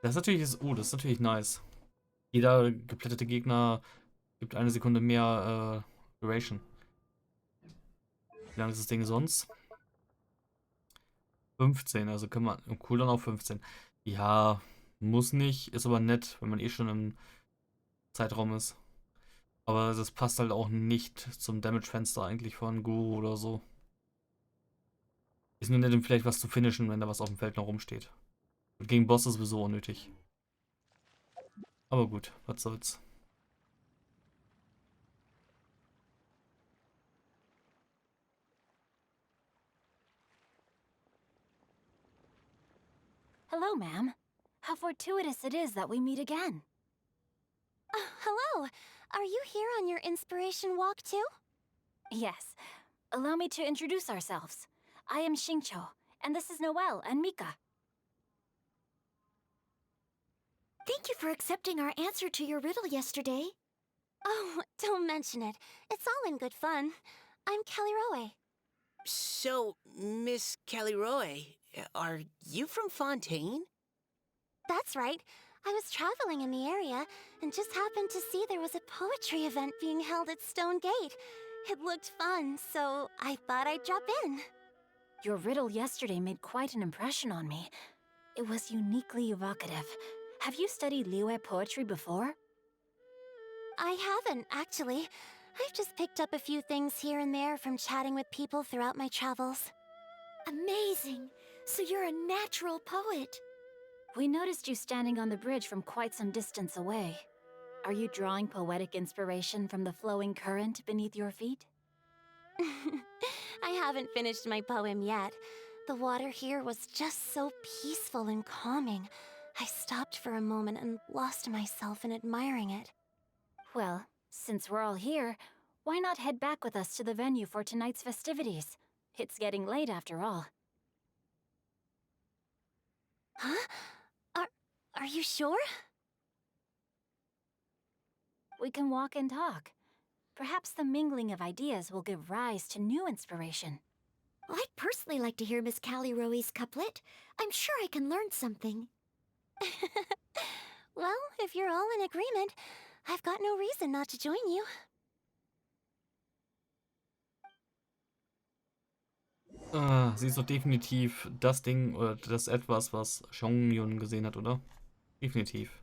[SPEAKER 1] Das ist natürlich nice. Jeder geplättete Gegner gibt 1 Sekunde mehr Duration. Wie lange ist das Ding sonst? 15, also können wir im Cooldown auf 15. Ja, muss nicht, ist aber nett, wenn man eh schon im Zeitraum ist. Aber das passt halt auch nicht zum Damage-Fenster eigentlich von Guru oder so. Ist nur nett, um vielleicht was zu finishen, wenn da was auf dem Feld noch rumsteht. Und gegen Boss ist sowieso unnötig. Aber gut, was soll's.
[SPEAKER 8] Hello, ma'am. How fortuitous it is that we meet again.
[SPEAKER 4] Hello! Are you here on your inspiration walk too?
[SPEAKER 8] Yes. Allow me to introduce ourselves. I am Xingqiu, and this is Noelle and Mika.
[SPEAKER 4] Thank you for accepting our answer to your riddle yesterday. Oh, don't mention it. It's all in good fun. I'm Kelly Rowe.
[SPEAKER 2] So, Miss Caliroe, are you from Fontaine?
[SPEAKER 4] That's right. I was traveling in the area and just happened to see there was a poetry event being held at Stone Gate. It looked fun, so I thought I'd drop in.
[SPEAKER 8] Your riddle yesterday made quite an impression on me. It was uniquely evocative. Have you studied Liyue poetry before?
[SPEAKER 4] I haven't, actually. I've just picked up a few things here and there from chatting with people throughout my travels. Amazing! So you're a natural poet.
[SPEAKER 8] We noticed you standing on the bridge from quite some distance away. Are you drawing poetic inspiration from the flowing current beneath your feet?
[SPEAKER 4] I haven't finished my poem yet. The water here was just so peaceful and calming. I stopped for a moment and lost myself in admiring it.
[SPEAKER 8] Well, since we're all here, why not head back with us to the venue for tonight's festivities? It's getting late after all.
[SPEAKER 4] Huh? Are you sure?
[SPEAKER 8] We can walk and talk. Perhaps the mingling of ideas will give rise to new inspiration.
[SPEAKER 4] I'd personally like to hear Miss Callie Rowe's couplet. I'm sure I can learn something. Well, if you're all in agreement, I've got no reason not to join you.
[SPEAKER 1] Sie ist doch definitiv das Ding oder das Etwas, was Yun gesehen hat, oder? Definitiv.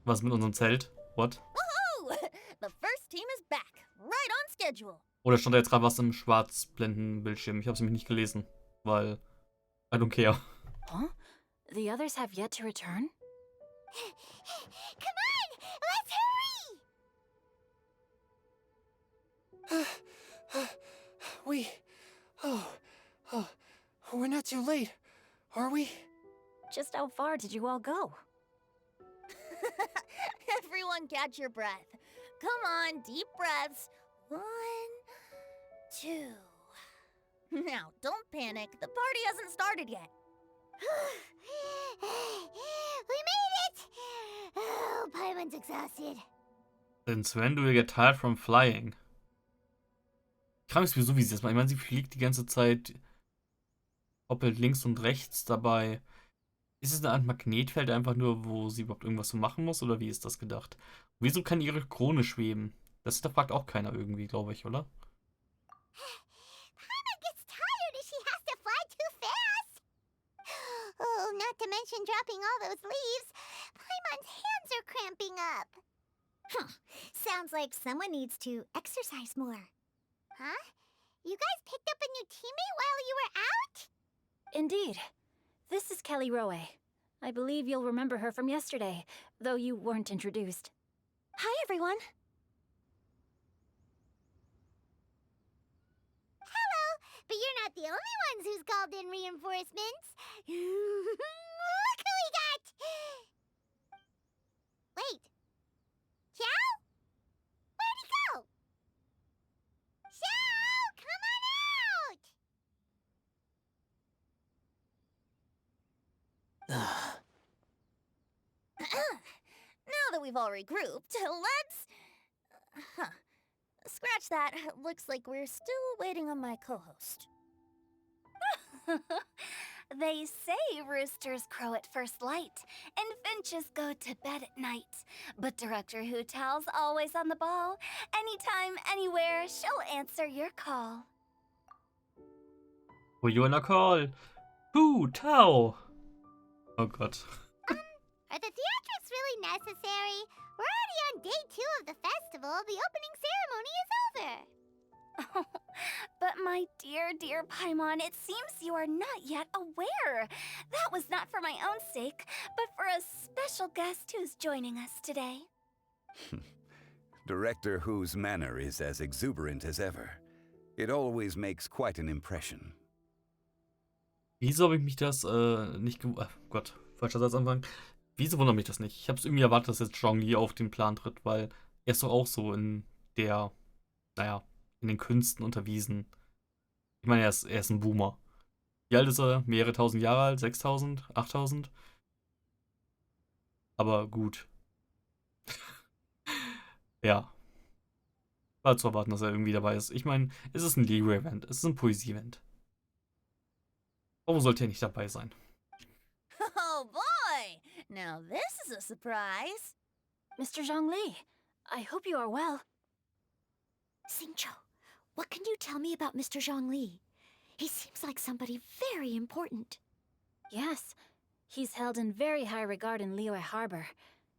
[SPEAKER 1] Was mit unserem Zelt? What?
[SPEAKER 6] Woohoo! The first team is back, right on schedule.
[SPEAKER 1] Oder stand da jetzt gerade was im Schwarzblendenbildschirm? Ich habe es nämlich nicht gelesen, weil I don't care.
[SPEAKER 8] Huh? The others have yet to return?
[SPEAKER 6] Come on, let's hurry!
[SPEAKER 5] We're not too late, are we?
[SPEAKER 8] Just how far did you all go?
[SPEAKER 6] Everyone catch your breath. Come on, deep breaths. 1, 2. Now, don't panic. The party hasn't started yet. We made it! Oh, Paimon's exhausted.
[SPEAKER 1] Since when do you get tired from flying? Ich frage mich sowieso, wie sie das macht. Ich meine, sie fliegt die ganze Zeit, hoppelt links und rechts dabei. Ist es eine Art Magnetfeld einfach nur, wo sie überhaupt irgendwas so machen muss? Oder wie ist das gedacht? Wieso kann ihre Krone schweben? Das fragt auch keiner irgendwie, glaube ich, oder?
[SPEAKER 6] Paimon gets tired if she has to fly too fast. Oh, not to mention dropping all those leaves. Paimon's hands are cramping up. Sounds like someone needs to exercise more. Huh? You guys picked up a new teammate while you were out?
[SPEAKER 8] Indeed. This is Kelly Rowe. I believe you'll remember her from yesterday, though you weren't introduced.
[SPEAKER 4] Hi, everyone.
[SPEAKER 6] Hello, but you're not the only ones who's called in reinforcements. Look who we got! Wait. Xiao? Where'd he go? Xiao, come on out! Now that we've all regrouped, let's... Scratch that. Looks like we're still waiting on my co-host.
[SPEAKER 3] They say roosters crow at first light, and finches go to bed at night. But Director Hu Tao's always on the ball. Anytime, anywhere, she'll answer your call.
[SPEAKER 1] Who you on a call? Hu Tao. Oh Gott.
[SPEAKER 6] Are the theatrics really necessary? We're already on day 2 of the festival. The opening ceremony is over.
[SPEAKER 3] But my dear, dear Paimon, it seems you are not yet aware. That was not for my own sake, but for a special guest who's joining us today.
[SPEAKER 9] Director Hu's manner is as exuberant as ever. It always makes quite an impression.
[SPEAKER 1] Wieso habe ich mich das nicht Gott, falscher Satzanfang. Wieso wundert mich das nicht? Ich habe es irgendwie erwartet, dass jetzt Zhongli auf den Plan tritt, weil er ist doch auch so in der, naja, in den Künsten unterwiesen. Ich meine, er ist ein Boomer. Wie alt ist er? Mehrere tausend Jahre alt? 6000? 8000? Aber gut. Ja. War zu erwarten, dass er irgendwie dabei ist. Ich meine, es ist ein Lego-Event. Es ist ein Poesie-Event. Warum sollte er nicht dabei sein?
[SPEAKER 8] Oh boy! Now this is a surprise. Mr. Zhongli, I hope you are well.
[SPEAKER 4] Xingqiu, what can you tell me about Mr. Zhongli? He seems like somebody very important.
[SPEAKER 8] Yes, he's held in very high regard in Liyue Harbor.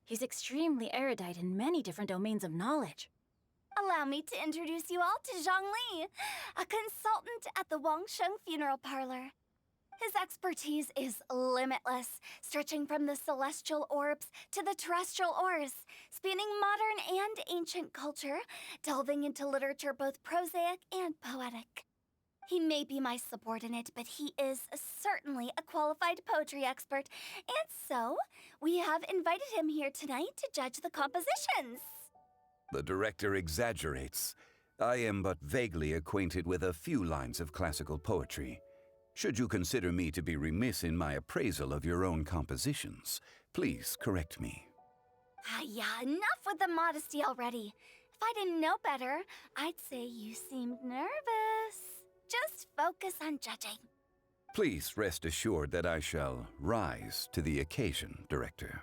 [SPEAKER 8] He's extremely erudite in many different domains of knowledge.
[SPEAKER 3] Allow me to introduce you all to Zhongli, a consultant at the Wangsheng Funeral Parlor. His expertise is limitless, stretching from the celestial orbs to the terrestrial ores, spanning modern and ancient culture, delving into literature both prosaic and poetic. He may be my subordinate, but he is certainly a qualified poetry expert, and so we have invited him here tonight to judge the compositions.
[SPEAKER 9] The director exaggerates. I am but vaguely acquainted with a few lines of classical poetry. Should you consider me to be remiss in my appraisal of your own compositions, please correct me.
[SPEAKER 3] Yeah, enough with the modesty already. If I didn't know better, I'd say you seemed nervous. Just focus on judging.
[SPEAKER 9] Please rest assured that I shall rise to the occasion, Director.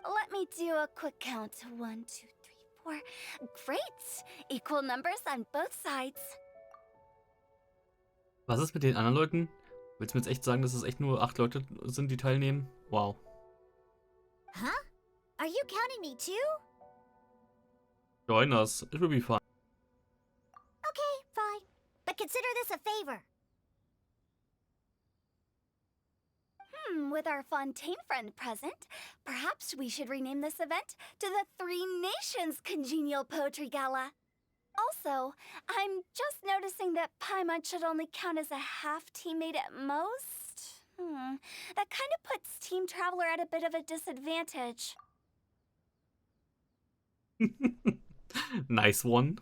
[SPEAKER 3] Let me do a quick count. 1, 2, 3, 4. Great! Equal numbers on both sides.
[SPEAKER 1] Was ist mit den anderen Leuten? Willst du mir jetzt echt sagen, dass es echt nur 8 Leute sind, die teilnehmen? Wow.
[SPEAKER 6] Huh? Are you counting me too?
[SPEAKER 1] Join us. It will be fun.
[SPEAKER 6] Okay, fine. But consider this a favor.
[SPEAKER 3] With our Fontaine friend present, perhaps we should rename this event to the Three Nations Congenial Poetry Gala. Also, I'm just noticing that Paimon should only count as a half-teammate at most. That kind of puts Team Traveler at a bit of a disadvantage.
[SPEAKER 1] Nice one.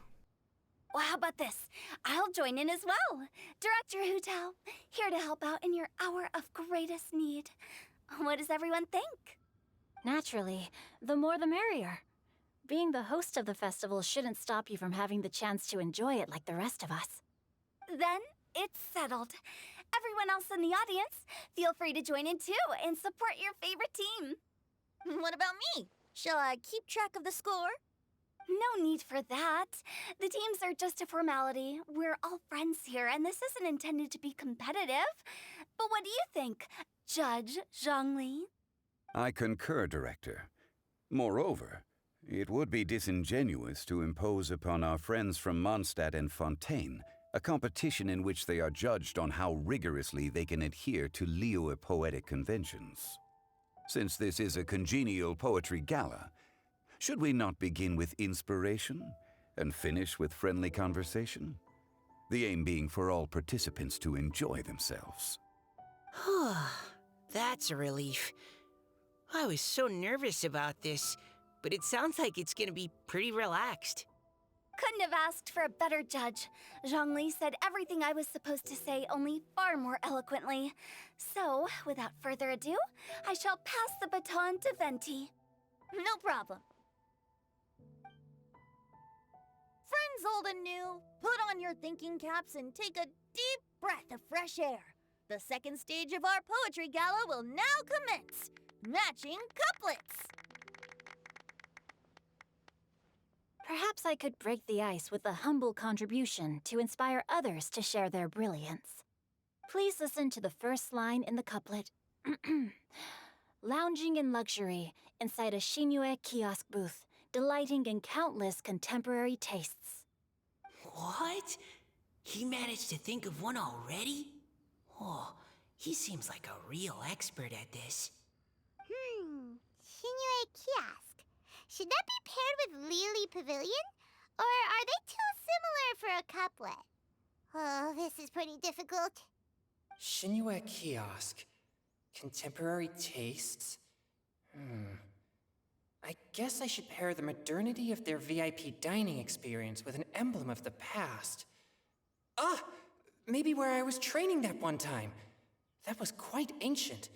[SPEAKER 3] Well, how about this? I'll join in as well. Director Hu Tao, here to help out in your hour of greatest need. What does everyone think?
[SPEAKER 8] Naturally, the more the merrier. Being the host of the festival shouldn't stop you from having the chance to enjoy it like the rest of us.
[SPEAKER 3] Then it's settled. Everyone else in the audience, feel free to join in too and support your favorite team.
[SPEAKER 6] What about me? Shall I keep track of the score?
[SPEAKER 3] No need for that. The teams are just a formality. We're all friends here, and this isn't intended to be competitive. But what do you think, Judge Zhongli?
[SPEAKER 9] I concur, Director. Moreover, it would be disingenuous to impose upon our friends from Mondstadt and Fontaine a competition in which they are judged on how rigorously they can adhere to Liyue poetic conventions. Since this is a congenial poetry gala, should we not begin with inspiration and finish with friendly conversation? The aim being for all participants to enjoy themselves.
[SPEAKER 2] That's a relief. I was so nervous about this, but it sounds like it's gonna be pretty relaxed.
[SPEAKER 3] Couldn't have asked for a better judge. Zhongli said everything I was supposed to say, only far more eloquently. So, without further ado, I shall pass the baton to Venti.
[SPEAKER 6] No problem. Friends old and new, put on your thinking caps and take a deep breath of fresh air. The second stage of our poetry gala will now commence. Matching couplets.
[SPEAKER 8] Perhaps I could break the ice with a humble contribution to inspire others to share their brilliance. Please listen to the first line in the couplet. Lounging in luxury inside a Shinue kiosk booth, delighting in countless contemporary tastes.
[SPEAKER 2] What? He managed to think of one already? Oh, he seems like a real expert at this.
[SPEAKER 6] Shinue Kiosk. Should that be paired with Lily Pavilion? Or are they too similar for a couplet? Oh, this is pretty difficult.
[SPEAKER 5] Shinue Kiosk. Contemporary tastes? I guess I should pair the modernity of their VIP dining experience with an emblem of the past. Ah! Maybe where I was training that one time. That was quite ancient.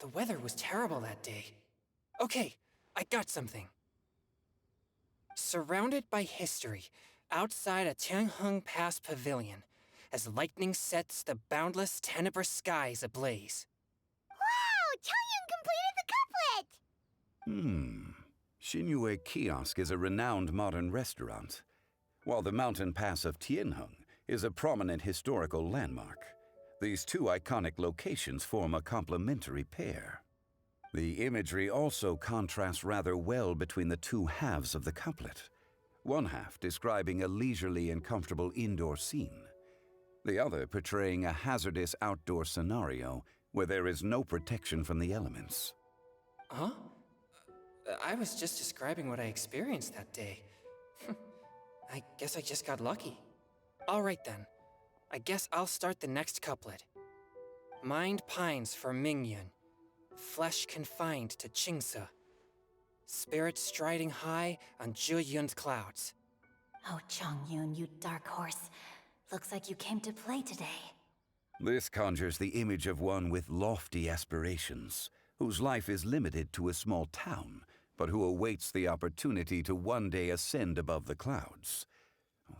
[SPEAKER 5] The weather was terrible that day. Okay, I got something. Surrounded by history, outside a Tianheng Pass pavilion, as lightning sets the boundless tenebrous skies ablaze.
[SPEAKER 6] Wow! Chongyun completed the couplet!
[SPEAKER 9] Shinue Kiosk is a renowned modern restaurant, while the mountain pass of Tianheng is a prominent historical landmark. These two iconic locations form a complementary pair. The imagery also contrasts rather well between the two halves of the couplet, one half describing a leisurely and comfortable indoor scene, the other portraying a hazardous outdoor scenario where there is no protection from the elements.
[SPEAKER 5] Huh? I was just describing what I experienced that day. I guess I just got lucky. All right then. I guess I'll start the next couplet. Mind pines for Mingyun, flesh confined to Qingse, spirit striding high on Zheyun's clouds.
[SPEAKER 8] Oh, Chongyun, you dark horse. Looks like you came to play today.
[SPEAKER 9] This conjures the image of one with lofty aspirations, whose life is limited to a small town, but who awaits the opportunity to one day ascend above the clouds.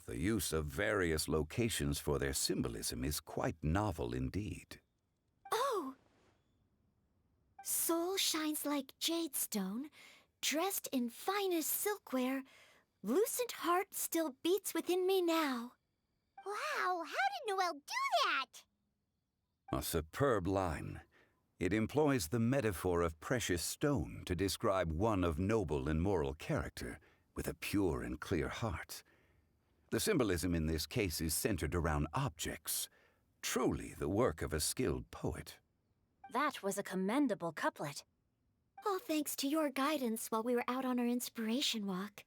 [SPEAKER 9] The use of various locations for their symbolism is quite novel indeed.
[SPEAKER 4] Oh! Soul shines like jadestone, dressed in finest silkware. Lucent heart still beats within me now.
[SPEAKER 6] Wow, how did Noelle do that?
[SPEAKER 9] A superb line. It employs the metaphor of precious stone to describe one of noble and moral character, with a pure and clear heart. The symbolism in this case is centered around objects, truly the work of a skilled poet.
[SPEAKER 8] That was a commendable couplet.
[SPEAKER 4] All thanks to your guidance while we were out on our inspiration walk.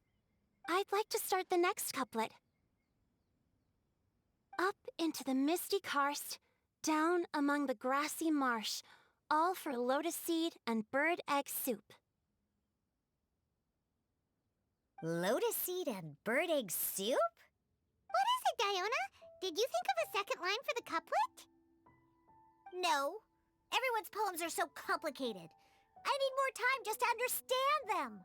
[SPEAKER 6] I'd like to start the next couplet. Up into the misty karst, down among the grassy marsh, all for lotus seed and bird egg soup.
[SPEAKER 3] Lotus seed and bird egg soup?
[SPEAKER 6] What is it, Diona? Did you think of a second line for the couplet?
[SPEAKER 3] No. Everyone's poems are so complicated. I need more time just to understand them.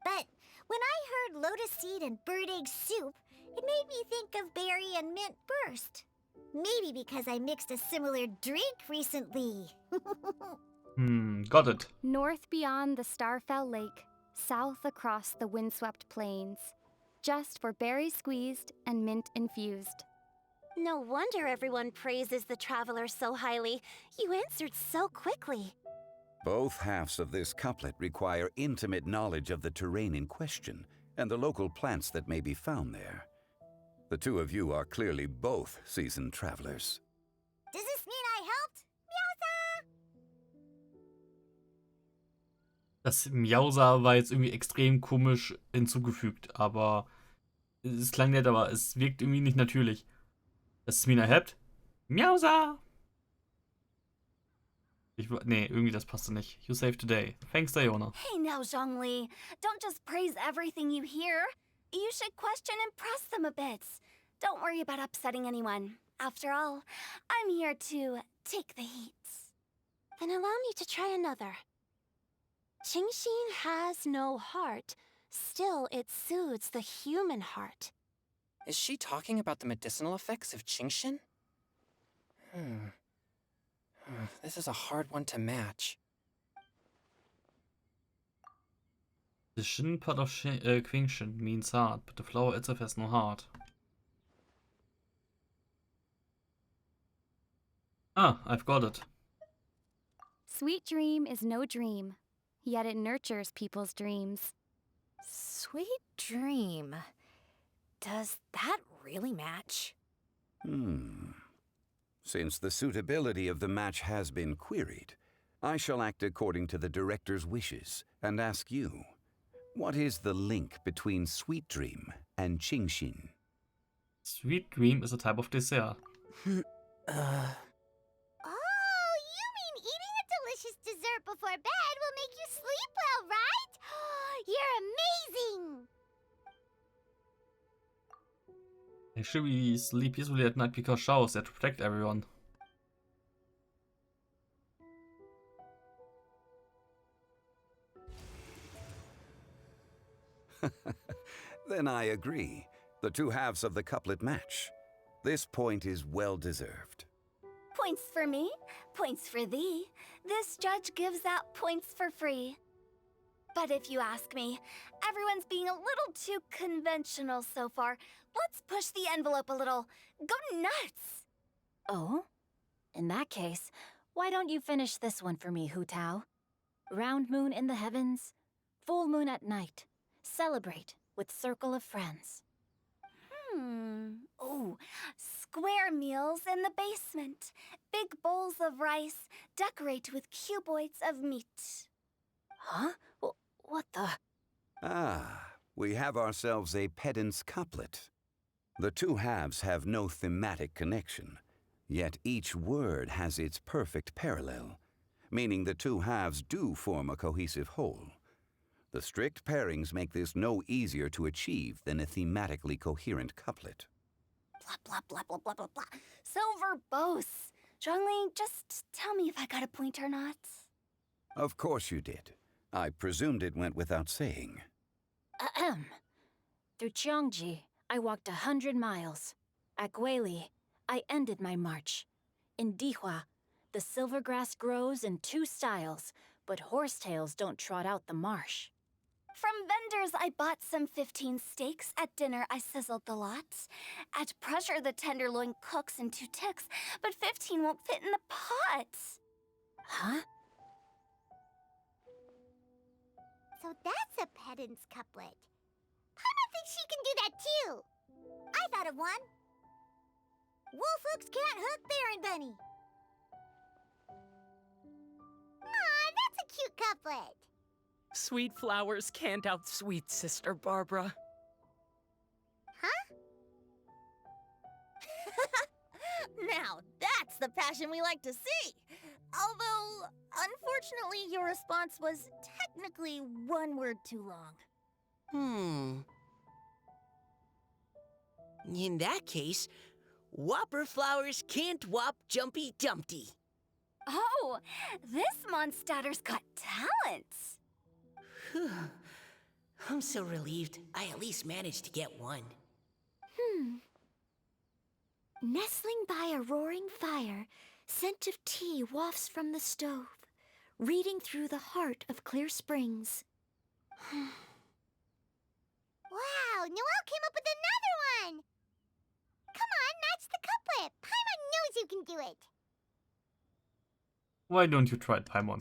[SPEAKER 3] But when I heard lotus seed and bird egg soup, it made me think of berry and mint burst. Maybe because I mixed a similar drink recently.
[SPEAKER 1] Got it.
[SPEAKER 10] North beyond the Starfell Lake, south across the windswept plains, just for berry squeezed and mint infused.
[SPEAKER 6] No wonder everyone praises the traveler so highly. You answered so quickly.
[SPEAKER 9] Both halves of this couplet require intimate knowledge of the terrain in question and the local plants that may be found there. The two of you are clearly both seasoned travelers.
[SPEAKER 6] Does this mean I helped? Meowsa!
[SPEAKER 1] Das Miausa war jetzt irgendwie extrem komisch hinzugefügt, aber es klang nett, aber es wirkt irgendwie nicht natürlich. Does this mean I helped? Miausa! Nee, irgendwie das passte nicht. You saved today. Thanks, Diona.
[SPEAKER 3] Hey now, Zhongli. Don't just praise everything you hear. You should question and press them a bit. Don't worry about upsetting anyone. After all, I'm here to take the heat.
[SPEAKER 6] Then allow me to try another. Qingxin has no heart. Still, it soothes the human heart.
[SPEAKER 5] Is she talking about the medicinal effects of Qingxin? This is a hard one to match.
[SPEAKER 1] The shin part of Genshin means hard, but the flower itself has no heart. Ah, I've got it.
[SPEAKER 10] Sweet dream is no dream, yet it nurtures people's dreams.
[SPEAKER 8] Sweet dream. Does that really match?
[SPEAKER 9] Since the suitability of the match has been queried, I shall act according to the director's wishes and ask you, what is the link between Sweet Dream and Genshin?
[SPEAKER 1] Sweet dream is a type of dessert.
[SPEAKER 6] Oh, you mean eating a delicious dessert before bed will make you sleep well, right? You're amazing!
[SPEAKER 1] Should we sleep peacefully at night because showers there to protect everyone?
[SPEAKER 9] Then I agree. The two halves of the couplet match. This point is well deserved.
[SPEAKER 3] Points for me, points for thee. This judge gives out points for free. But if you ask me, everyone's being a little too conventional so far. Let's push the envelope a little. Go nuts!
[SPEAKER 8] Oh? In that case, why don't you finish this one for me, Hu Tao? Round moon in the heavens, full moon at night. Celebrate with circle of friends.
[SPEAKER 3] Oh, square meals in the basement. Big bowls of rice. Decorate with cuboids of meat.
[SPEAKER 8] Huh? What the?
[SPEAKER 9] Ah, we have ourselves a pedant's couplet. The two halves have no thematic connection, yet each word has its perfect parallel, meaning the two halves do form a cohesive whole. The strict pairings make this no easier to achieve than a thematically coherent couplet.
[SPEAKER 3] Blah, blah, blah, blah, blah, blah, blah. So verbose. Zhongli, just tell me if I got a point or not.
[SPEAKER 9] Of course you did. I presumed it went without saying.
[SPEAKER 8] Ahem. Through Cheongji, I walked 100 miles. At Guili, I ended my march. In Dihua, the silver grass grows in two styles, but horsetails don't trot out the marsh.
[SPEAKER 3] From vendors, I bought some 15 steaks. At dinner, I sizzled the lot. At pressure, the tenderloin cooks in 2 ticks, but 15 won't fit in the pot.
[SPEAKER 8] Huh?
[SPEAKER 6] So that's a pedant's couplet. Paimon thinks she can do that too. I thought of one. Wolf hooks can't hook Baron Bunny. Aw, that's a cute couplet.
[SPEAKER 11] Sweet flowers can't outsweet Sister Barbara.
[SPEAKER 6] Huh?
[SPEAKER 12] Now, that's the passion we like to see. Although, unfortunately, your response was technically 1 word too long.
[SPEAKER 2] In that case, Whopper flowers can't whop Jumpy Dumpty.
[SPEAKER 3] Oh, this Mondstadter's got talents.
[SPEAKER 2] Whew. I'm so relieved I at least managed to get one.
[SPEAKER 4] Nestling by a roaring fire, scent of tea wafts from the stove, reading through the heart of clear springs.
[SPEAKER 6] Wow, Noelle came up with another one! Come on, match the couplet. Paimon knows you can do it.
[SPEAKER 1] Why don't you try it, Paimon?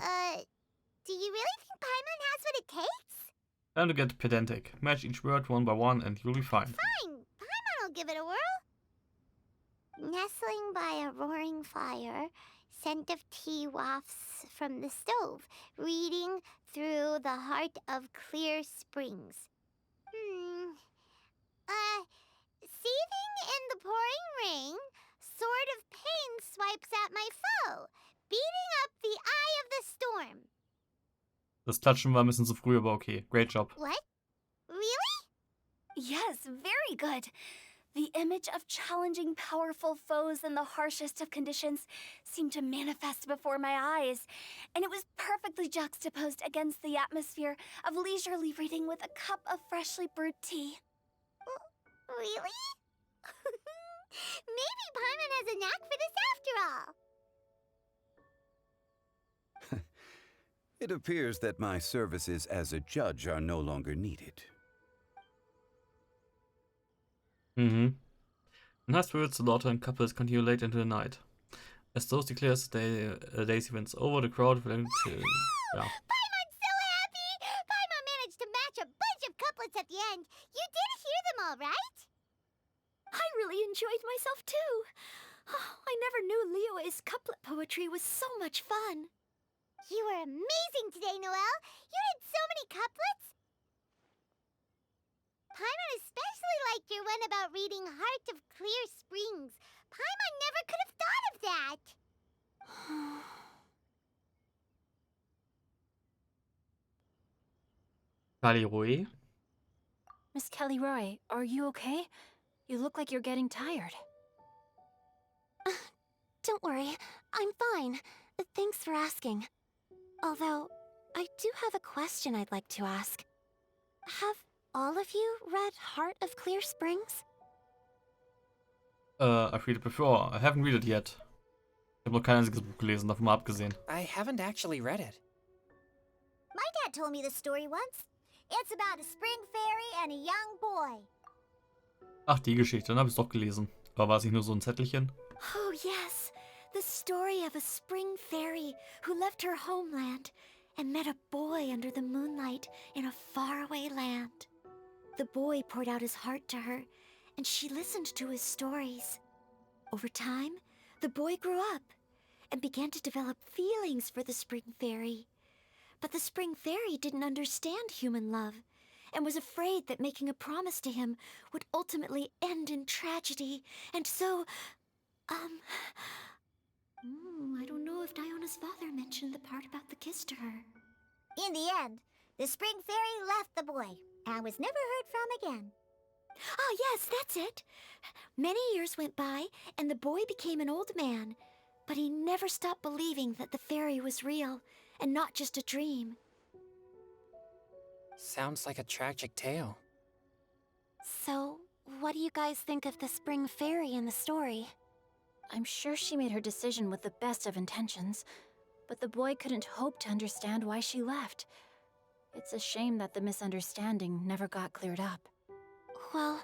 [SPEAKER 6] Do you really think Paimon has what it takes?
[SPEAKER 1] Time to get pedantic. Match each word one by one and you'll be fine.
[SPEAKER 6] Fine, Paimon will give it a whirl. Nestling by a roaring fire, scent of tea wafts from the stove, reading through the heart of clear springs. Seething in the pouring rain, sword of pain swipes at my foe, beating up the eye of the storm.
[SPEAKER 1] Das Klatschen war ein bisschen zu früh, aber okay. Great job.
[SPEAKER 6] What? Really?
[SPEAKER 3] Yes, very good. The image of challenging powerful foes in the harshest of conditions seemed to manifest before my eyes, and it was perfectly juxtaposed against the atmosphere of leisurely reading with a cup of freshly brewed tea.
[SPEAKER 6] Really? Maybe Paimon has a knack for this after all.
[SPEAKER 9] It appears that my services as a judge are no longer needed.
[SPEAKER 1] Mhm. And high spirits, the daughter and couples continue late into the night. As those declares the day's events over, the crowd will to yeah.
[SPEAKER 6] Paimon's so happy! Paimon managed to match a bunch of couplets at the end. You did hear them all, right?
[SPEAKER 4] I really enjoyed myself too. Oh, I never knew Liyue's couplet poetry was so much fun.
[SPEAKER 6] You were amazing today, Noelle. You did so many couplets. Paimon especially liked your one about reading Heart of Clear Springs. Paimon never could have thought of that.
[SPEAKER 1] Kali Roy.
[SPEAKER 8] Miss Kelly Roy, are you okay? You look like you're getting tired.
[SPEAKER 4] Don't worry, I'm fine. Thanks for asking. Although, I do have a question I'd like to ask. Have all of you read Heart of Clear Springs?
[SPEAKER 1] I've read it before. I haven't read it yet. Ich habe noch kein einziges Buch gelesen, davon mal abgesehen.
[SPEAKER 5] I haven't actually read it.
[SPEAKER 6] My dad told me this story once. It's about a spring fairy and a young boy.
[SPEAKER 1] Ach, die Geschichte, dann habe ich es doch gelesen. Aber war es nicht nur so ein Zettelchen?
[SPEAKER 4] Oh yes, the story of a spring fairy who left her homeland and met a boy under the moonlight in a faraway land. The boy poured out his heart to her, and she listened to his stories. Over time, the boy grew up and began to develop feelings for the spring fairy. But the spring fairy didn't understand human love and was afraid that making a promise to him would ultimately end in tragedy. And so, I don't know if Diona's father mentioned the part about the kiss to her.
[SPEAKER 6] In the end, the spring fairy left the boy and was never heard from again.
[SPEAKER 4] Ah, yes, that's it. Many years went by, and the boy became an old man, but he never stopped believing that the fairy was real and not just a dream.
[SPEAKER 5] Sounds like a tragic tale.
[SPEAKER 4] So, what do you guys think of the spring fairy in the story?
[SPEAKER 8] I'm sure she made her decision with the best of intentions, but the boy couldn't hope to understand why she left. It's a shame that the misunderstanding never got cleared up.
[SPEAKER 4] Well,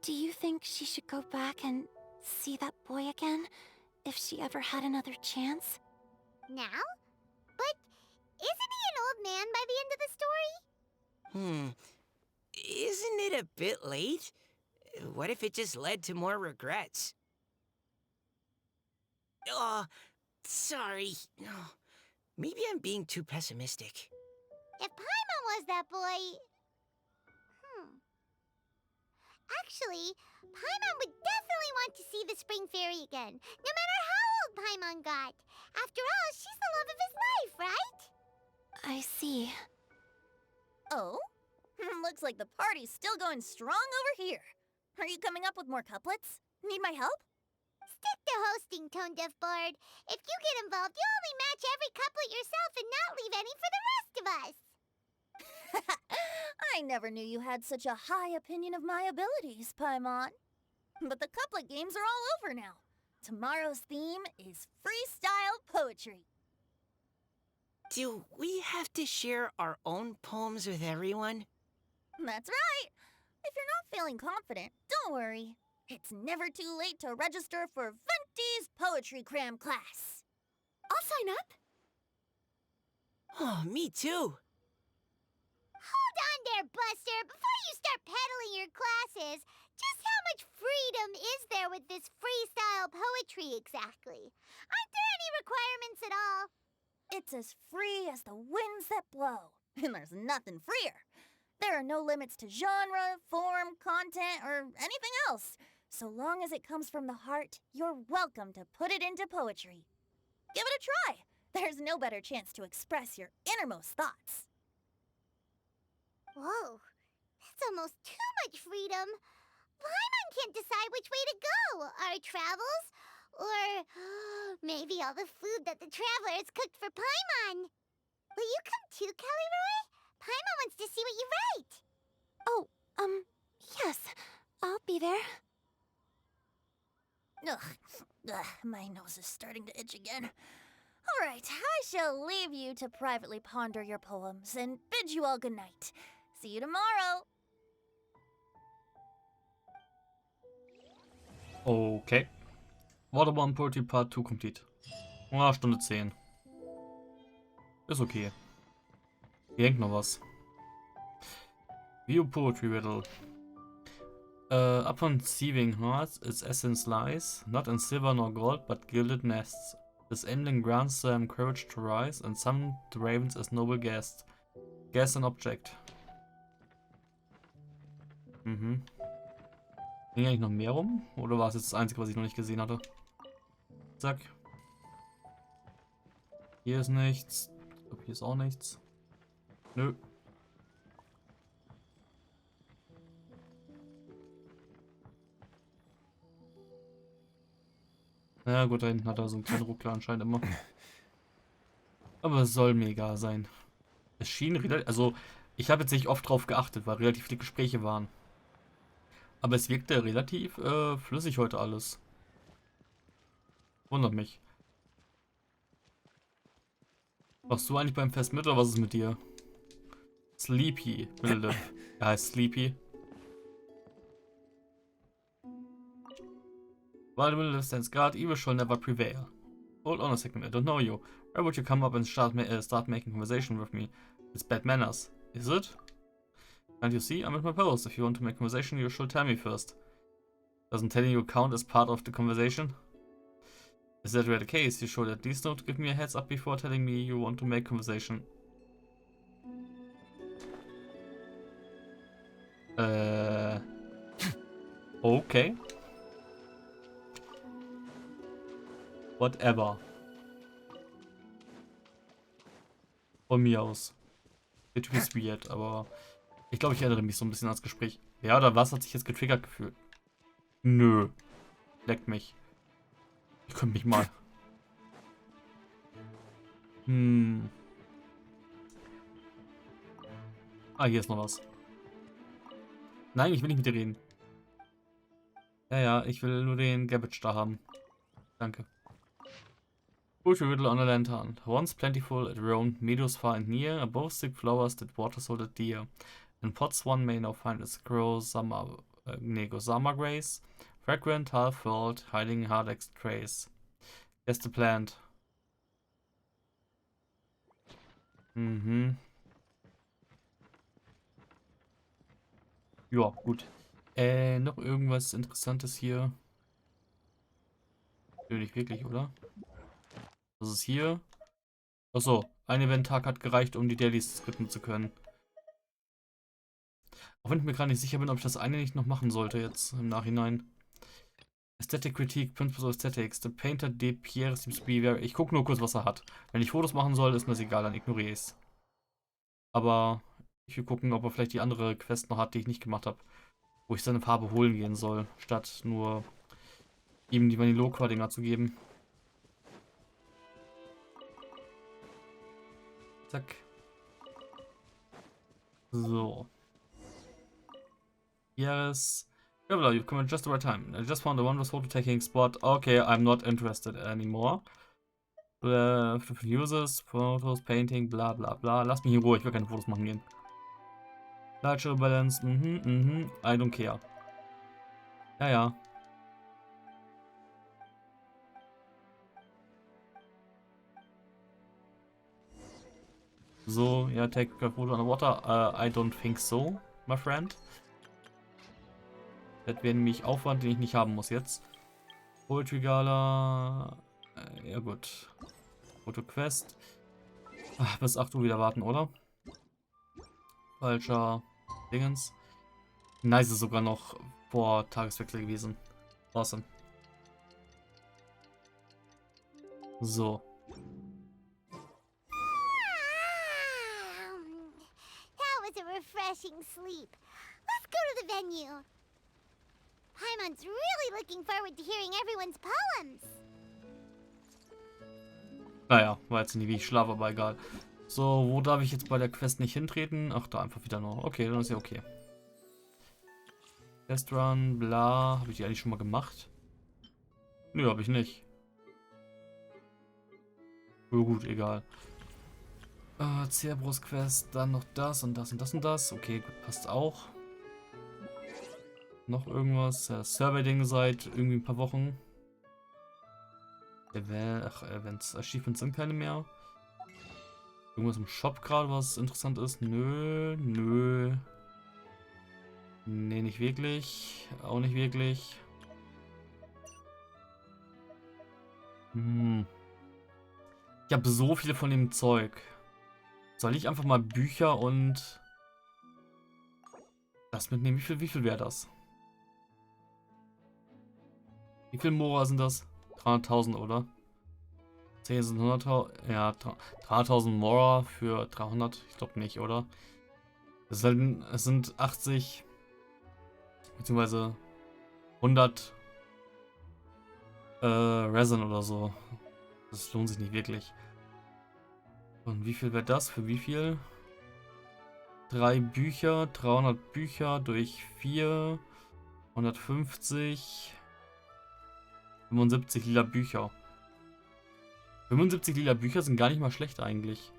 [SPEAKER 4] do you think she should go back and see that boy again, if she ever had another chance?
[SPEAKER 6] Now? But isn't he an old man by the end of the story?
[SPEAKER 2] Isn't it a bit late? What if it just led to more regrets? Oh, sorry. Maybe I'm being too pessimistic.
[SPEAKER 6] If Paimon was that boy... Actually, Paimon would definitely want to see the spring fairy again, no matter how old Paimon got. After all, she's the love of his life, right?
[SPEAKER 4] I see.
[SPEAKER 12] Oh? Looks like the party's still going strong over here. Are you coming up with more couplets? Need my help?
[SPEAKER 6] Stick to hosting, Tone Deaf Bard. If you get involved, you'll only match every couplet yourself and not leave any for the rest of us.
[SPEAKER 12] I never knew you had such a high opinion of my abilities, Paimon. But the couplet games are all over now. Tomorrow's theme is freestyle poetry.
[SPEAKER 2] Do we have to share our own poems with everyone?
[SPEAKER 12] That's right. If you're not feeling confident, don't worry. It's never too late to register for Venti's Poetry Cram class.
[SPEAKER 4] I'll sign up.
[SPEAKER 2] Oh, me too.
[SPEAKER 6] Hold on there, Buster. Before you start peddling your classes, just how much freedom is there with this freestyle poetry exactly? Aren't there any requirements at all?
[SPEAKER 12] It's as free as the winds that blow, and there's nothing freer. There are no limits to genre, form, content, or anything else. So long as it comes from the heart, you're welcome to put it into poetry. Give it a try. There's no better chance to express your innermost thoughts.
[SPEAKER 6] Whoa, that's almost too much freedom. Paimon can't decide which way to go. Our travels, or maybe all the food that the travelers cooked for Paimon. Will you come too, Kelly Roy? Paimon wants to see what you write.
[SPEAKER 4] Oh, yes. I'll be there.
[SPEAKER 12] Ugh, my nose is starting to itch again. All right, I shall leave you to privately ponder your poems and bid you all good night. See you tomorrow.
[SPEAKER 1] Okay. Waterborne Poetry Part 2 complete. Ah, Stunde 10. Ist okay. Hier hängt noch was. View Poetry Riddle. Upon conceiving hearts, its essence lies, not in silver nor gold, but gilded nests. This ending grants them courage to rise, and summon the ravens as noble guests. Guess an object. Mhm. Ging eigentlich noch mehr rum? Oder war es jetzt das Einzige, was ich noch nicht gesehen hatte? Zack. Hier ist nichts. Ich glaube, hier ist auch nichts. Nö. Ja gut, da hinten hat er so einen kleinen Ruckler anscheinend immer. Aber es soll mir egal sein. Es schien relativ... Also, ich habe jetzt nicht oft drauf geachtet, weil relativ viele Gespräche waren. Aber es wirkte relativ flüssig heute alles. Wundert mich. Machst du eigentlich beim Fest mit oder was ist mit dir? Sleepy bildet. Er heißt Sleepy. While the middle stands guard, evil shall never prevail. Hold on a second, I don't know you. Why would you come up and start making conversation with me? It's bad manners, is it? Can't you see? I'm at my post. If you want to make conversation, you should tell me first. Doesn't telling you count as part of the conversation? Is that really the case? You should at least know to give me a heads up before telling me you want to make conversation. Okay. Whatever. Von mir aus. It was weird, aber ich glaube, ich erinnere mich so ein bisschen ans Gespräch. Wer oder was hat sich jetzt getriggert gefühlt? Nö. Leckt mich. Ich könnte mich mal. Ah, hier ist noch was. Nein, ich will nicht mit dir reden. Ja, ich will nur den Gabbage da haben. Danke. Poetry riddle on a lantern. Once plentiful, it roamed meadows far and near, above thick flowers that water salted deer. In pots one may now find its gossamer grace, fragrant, half-furled, hiding Hardex trace. Guess the plant. Ja, gut. Noch irgendwas Interessantes hier? Nö, nicht wirklich, oder? Was ist hier? Achso, ein Event-Tag hat gereicht, um die Dailies skripten zu können. Auch wenn ich mir gerade nicht sicher bin, ob ich das eine nicht noch machen sollte jetzt im Nachhinein. Aesthetic Critique, Principles of Aesthetics. The painter de Pierre seems to be very... Ich gucke nur kurz, was er hat. Wenn ich Fotos machen soll, ist mir das egal, dann ignoriere ich es. Aber ich will gucken, ob er vielleicht die andere Quest noch hat, die ich nicht gemacht habe. Wo ich seine Farbe holen gehen soll, statt nur ihm die Vanillokwa-Dinger zu geben. Zack. So. Yes. Traveler, you've come at just the right time. I just found a wondrous photo-taking spot. Okay, I'm not interested anymore. Uses, Photos, Painting, bla bla bla. Lass mich in Ruhe, ich will keine Fotos machen gehen. Cultural Balance, I don't care. Ja. So, ja, take a photo underwater. I don't think so, my friend. Das wäre nämlich Aufwand, den ich nicht haben muss jetzt. Poetry Gala. Ja gut. Foto Quest. Ach, bis 8 Uhr wieder warten, oder? Falscher Dingens. Nice ist sogar noch vor Tageswechsel gewesen. Awesome. So.
[SPEAKER 6] That was a refreshing sleep. Let's go to the venue. Paimon's really looking forward to hearing everyone's poems.
[SPEAKER 1] Naja, war jetzt nicht wie ich schlafe, aber egal. So, wo darf ich jetzt bei der Quest nicht hintreten? Ach, da einfach wieder nur. Okay, dann ist ja okay. Testrun, bla. Habe ich die eigentlich schon mal gemacht? Nö, habe ich nicht. Oh, gut, egal. Cerberus Quest, dann noch das und das und das und das. Okay, gut, passt auch. Noch irgendwas. Survey-Ding seit irgendwie ein paar Wochen. Events, Achievements sind keine mehr. Irgendwas im Shop gerade, was interessant ist? Nö, nö. Nee, nicht wirklich. Auch nicht wirklich. Ich habe so viele von dem Zeug. Soll ich einfach mal Bücher und das mitnehmen? Wie viel wäre das? Wie viel Mora sind das? 300.000, oder? 10 sind 100.000. Ja, 300.000 Mora für 300. Ich glaube nicht, oder? Es sind 80 beziehungsweise 100 Resin oder so. Das lohnt sich nicht wirklich. Und wie viel wäre das? Für wie viel? 3 Bücher, 300 Bücher durch 4, 150, 75 lila Bücher. 75 lila Bücher sind gar nicht mal schlecht eigentlich.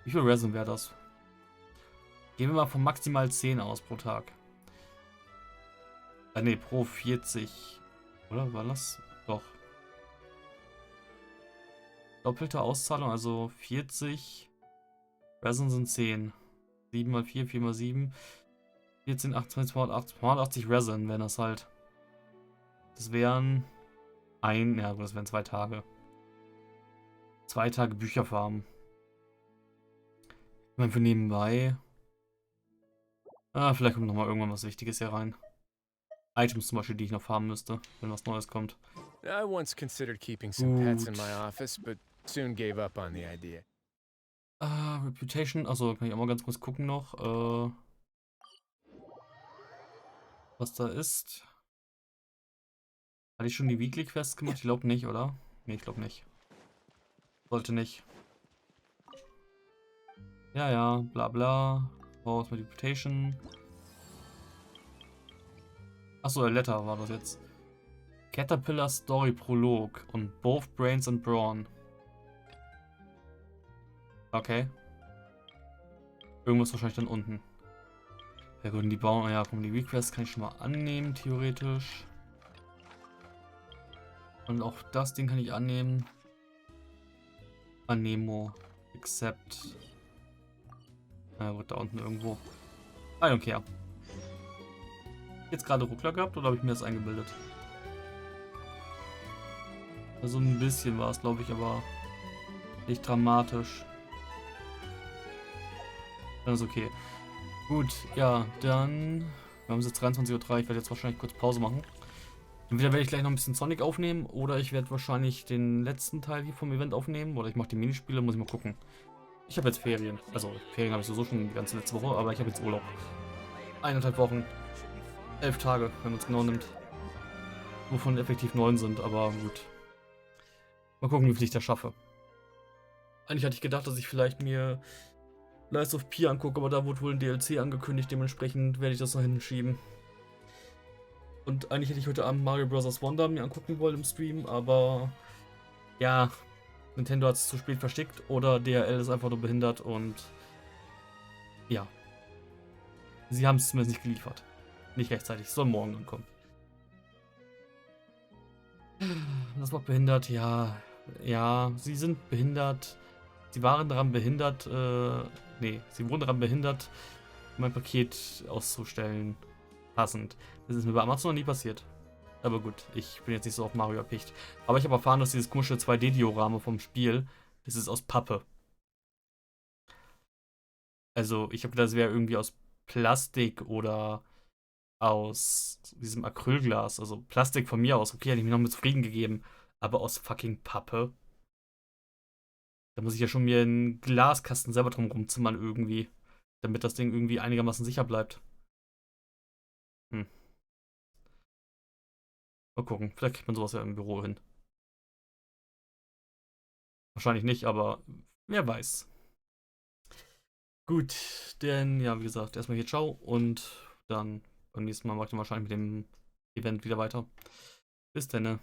[SPEAKER 1] Wie viel Resin wäre das? Gehen wir mal von maximal 10 aus pro Tag. Ne, pro 40. Oder war das? Doch. Doppelte Auszahlung, also 40. Resin sind 10. 7 mal 4, 4 mal 7. 14, 28, 280 Resin wären das halt. Das wären ja, das wären 2 Tage. 2 Tage Bücher farmen. Ich meine, für nebenbei. Vielleicht kommt noch mal irgendwann was Wichtiges hier rein. Items zum Beispiel, die ich noch farmen müsste, wenn was Neues kommt.
[SPEAKER 13] I once considered keeping some pets in my office, but soon gave up on the idea.
[SPEAKER 1] Reputation, also kann ich auch mal ganz kurz gucken noch, was da ist. Hatte ich schon die Weekly Quests gemacht? Ich glaube nicht, oder? Ne, ich glaube nicht. Sollte nicht. Ja, ja, bla bla. Raus mit Reputation. Achso, der Letter war das jetzt. Caterpillar Story Prolog und Both Brains and Brawn. Okay. Irgendwas wahrscheinlich dann unten. Ja gut, die bauen. Ja, komm, die Requests kann ich schon mal annehmen, theoretisch. Und auch das Ding kann ich annehmen. Annemo. Accept. Na gut, da unten irgendwo. I don't care. Jetzt gerade Ruckler gehabt oder habe ich mir das eingebildet? Also ein bisschen war es, glaube ich, aber nicht dramatisch. Dann ist okay. Gut, ja, dann. Wir haben es jetzt 23:03 Uhr. Ich werde jetzt wahrscheinlich kurz Pause machen. Entweder werde ich gleich noch ein bisschen Sonic aufnehmen oder ich werde wahrscheinlich den letzten Teil hier vom Event aufnehmen oder ich mache die Minispiele, muss ich mal gucken. Ich habe jetzt Ferien. Also, Ferien habe ich sowieso schon die ganze letzte Woche, aber ich habe jetzt Urlaub. 1,5 Wochen. 11 Tage, wenn man es genau nimmt. Wovon effektiv 9 sind, aber gut. Mal gucken, wie viel ich da schaffe. Eigentlich hatte ich gedacht, dass ich vielleicht mir Lies of P angucke, aber da wurde wohl ein DLC angekündigt, dementsprechend werde ich das noch hinschieben. Und eigentlich hätte ich heute Abend Mario Bros. Wonder mir angucken wollen im Stream, aber ja, Nintendo hat es zu spät versteckt oder DRL ist einfach nur behindert und ja. Sie haben es zumindest nicht geliefert. Nicht rechtzeitig, soll morgen ankommen. Das war behindert, ja. Ja, sie sind behindert. Sie waren daran behindert, sie wurden daran behindert, mein Paket auszustellen. Passend. Das ist mir bei Amazon noch nie passiert. Aber gut, ich bin jetzt nicht so auf Mario erpicht. Aber ich habe erfahren, dass dieses komische 2D-Diorama vom Spiel, das ist aus Pappe. Also, ich habe gedacht, das wäre irgendwie aus Plastik oder aus diesem Acrylglas. Also Plastik von mir aus. Okay, hätte ich mir noch mit zufrieden gegeben. Aber aus fucking Pappe. Da muss ich ja schon mir einen Glaskasten selber drum rumzimmern irgendwie. Damit das Ding irgendwie einigermaßen sicher bleibt. Mal gucken, vielleicht kriegt man sowas ja im Büro hin. Wahrscheinlich nicht, aber wer weiß. Gut, denn ja, wie gesagt, erstmal hier ciao und dann beim nächsten Mal mache ich dann wahrscheinlich mit dem Event wieder weiter. Bis dann.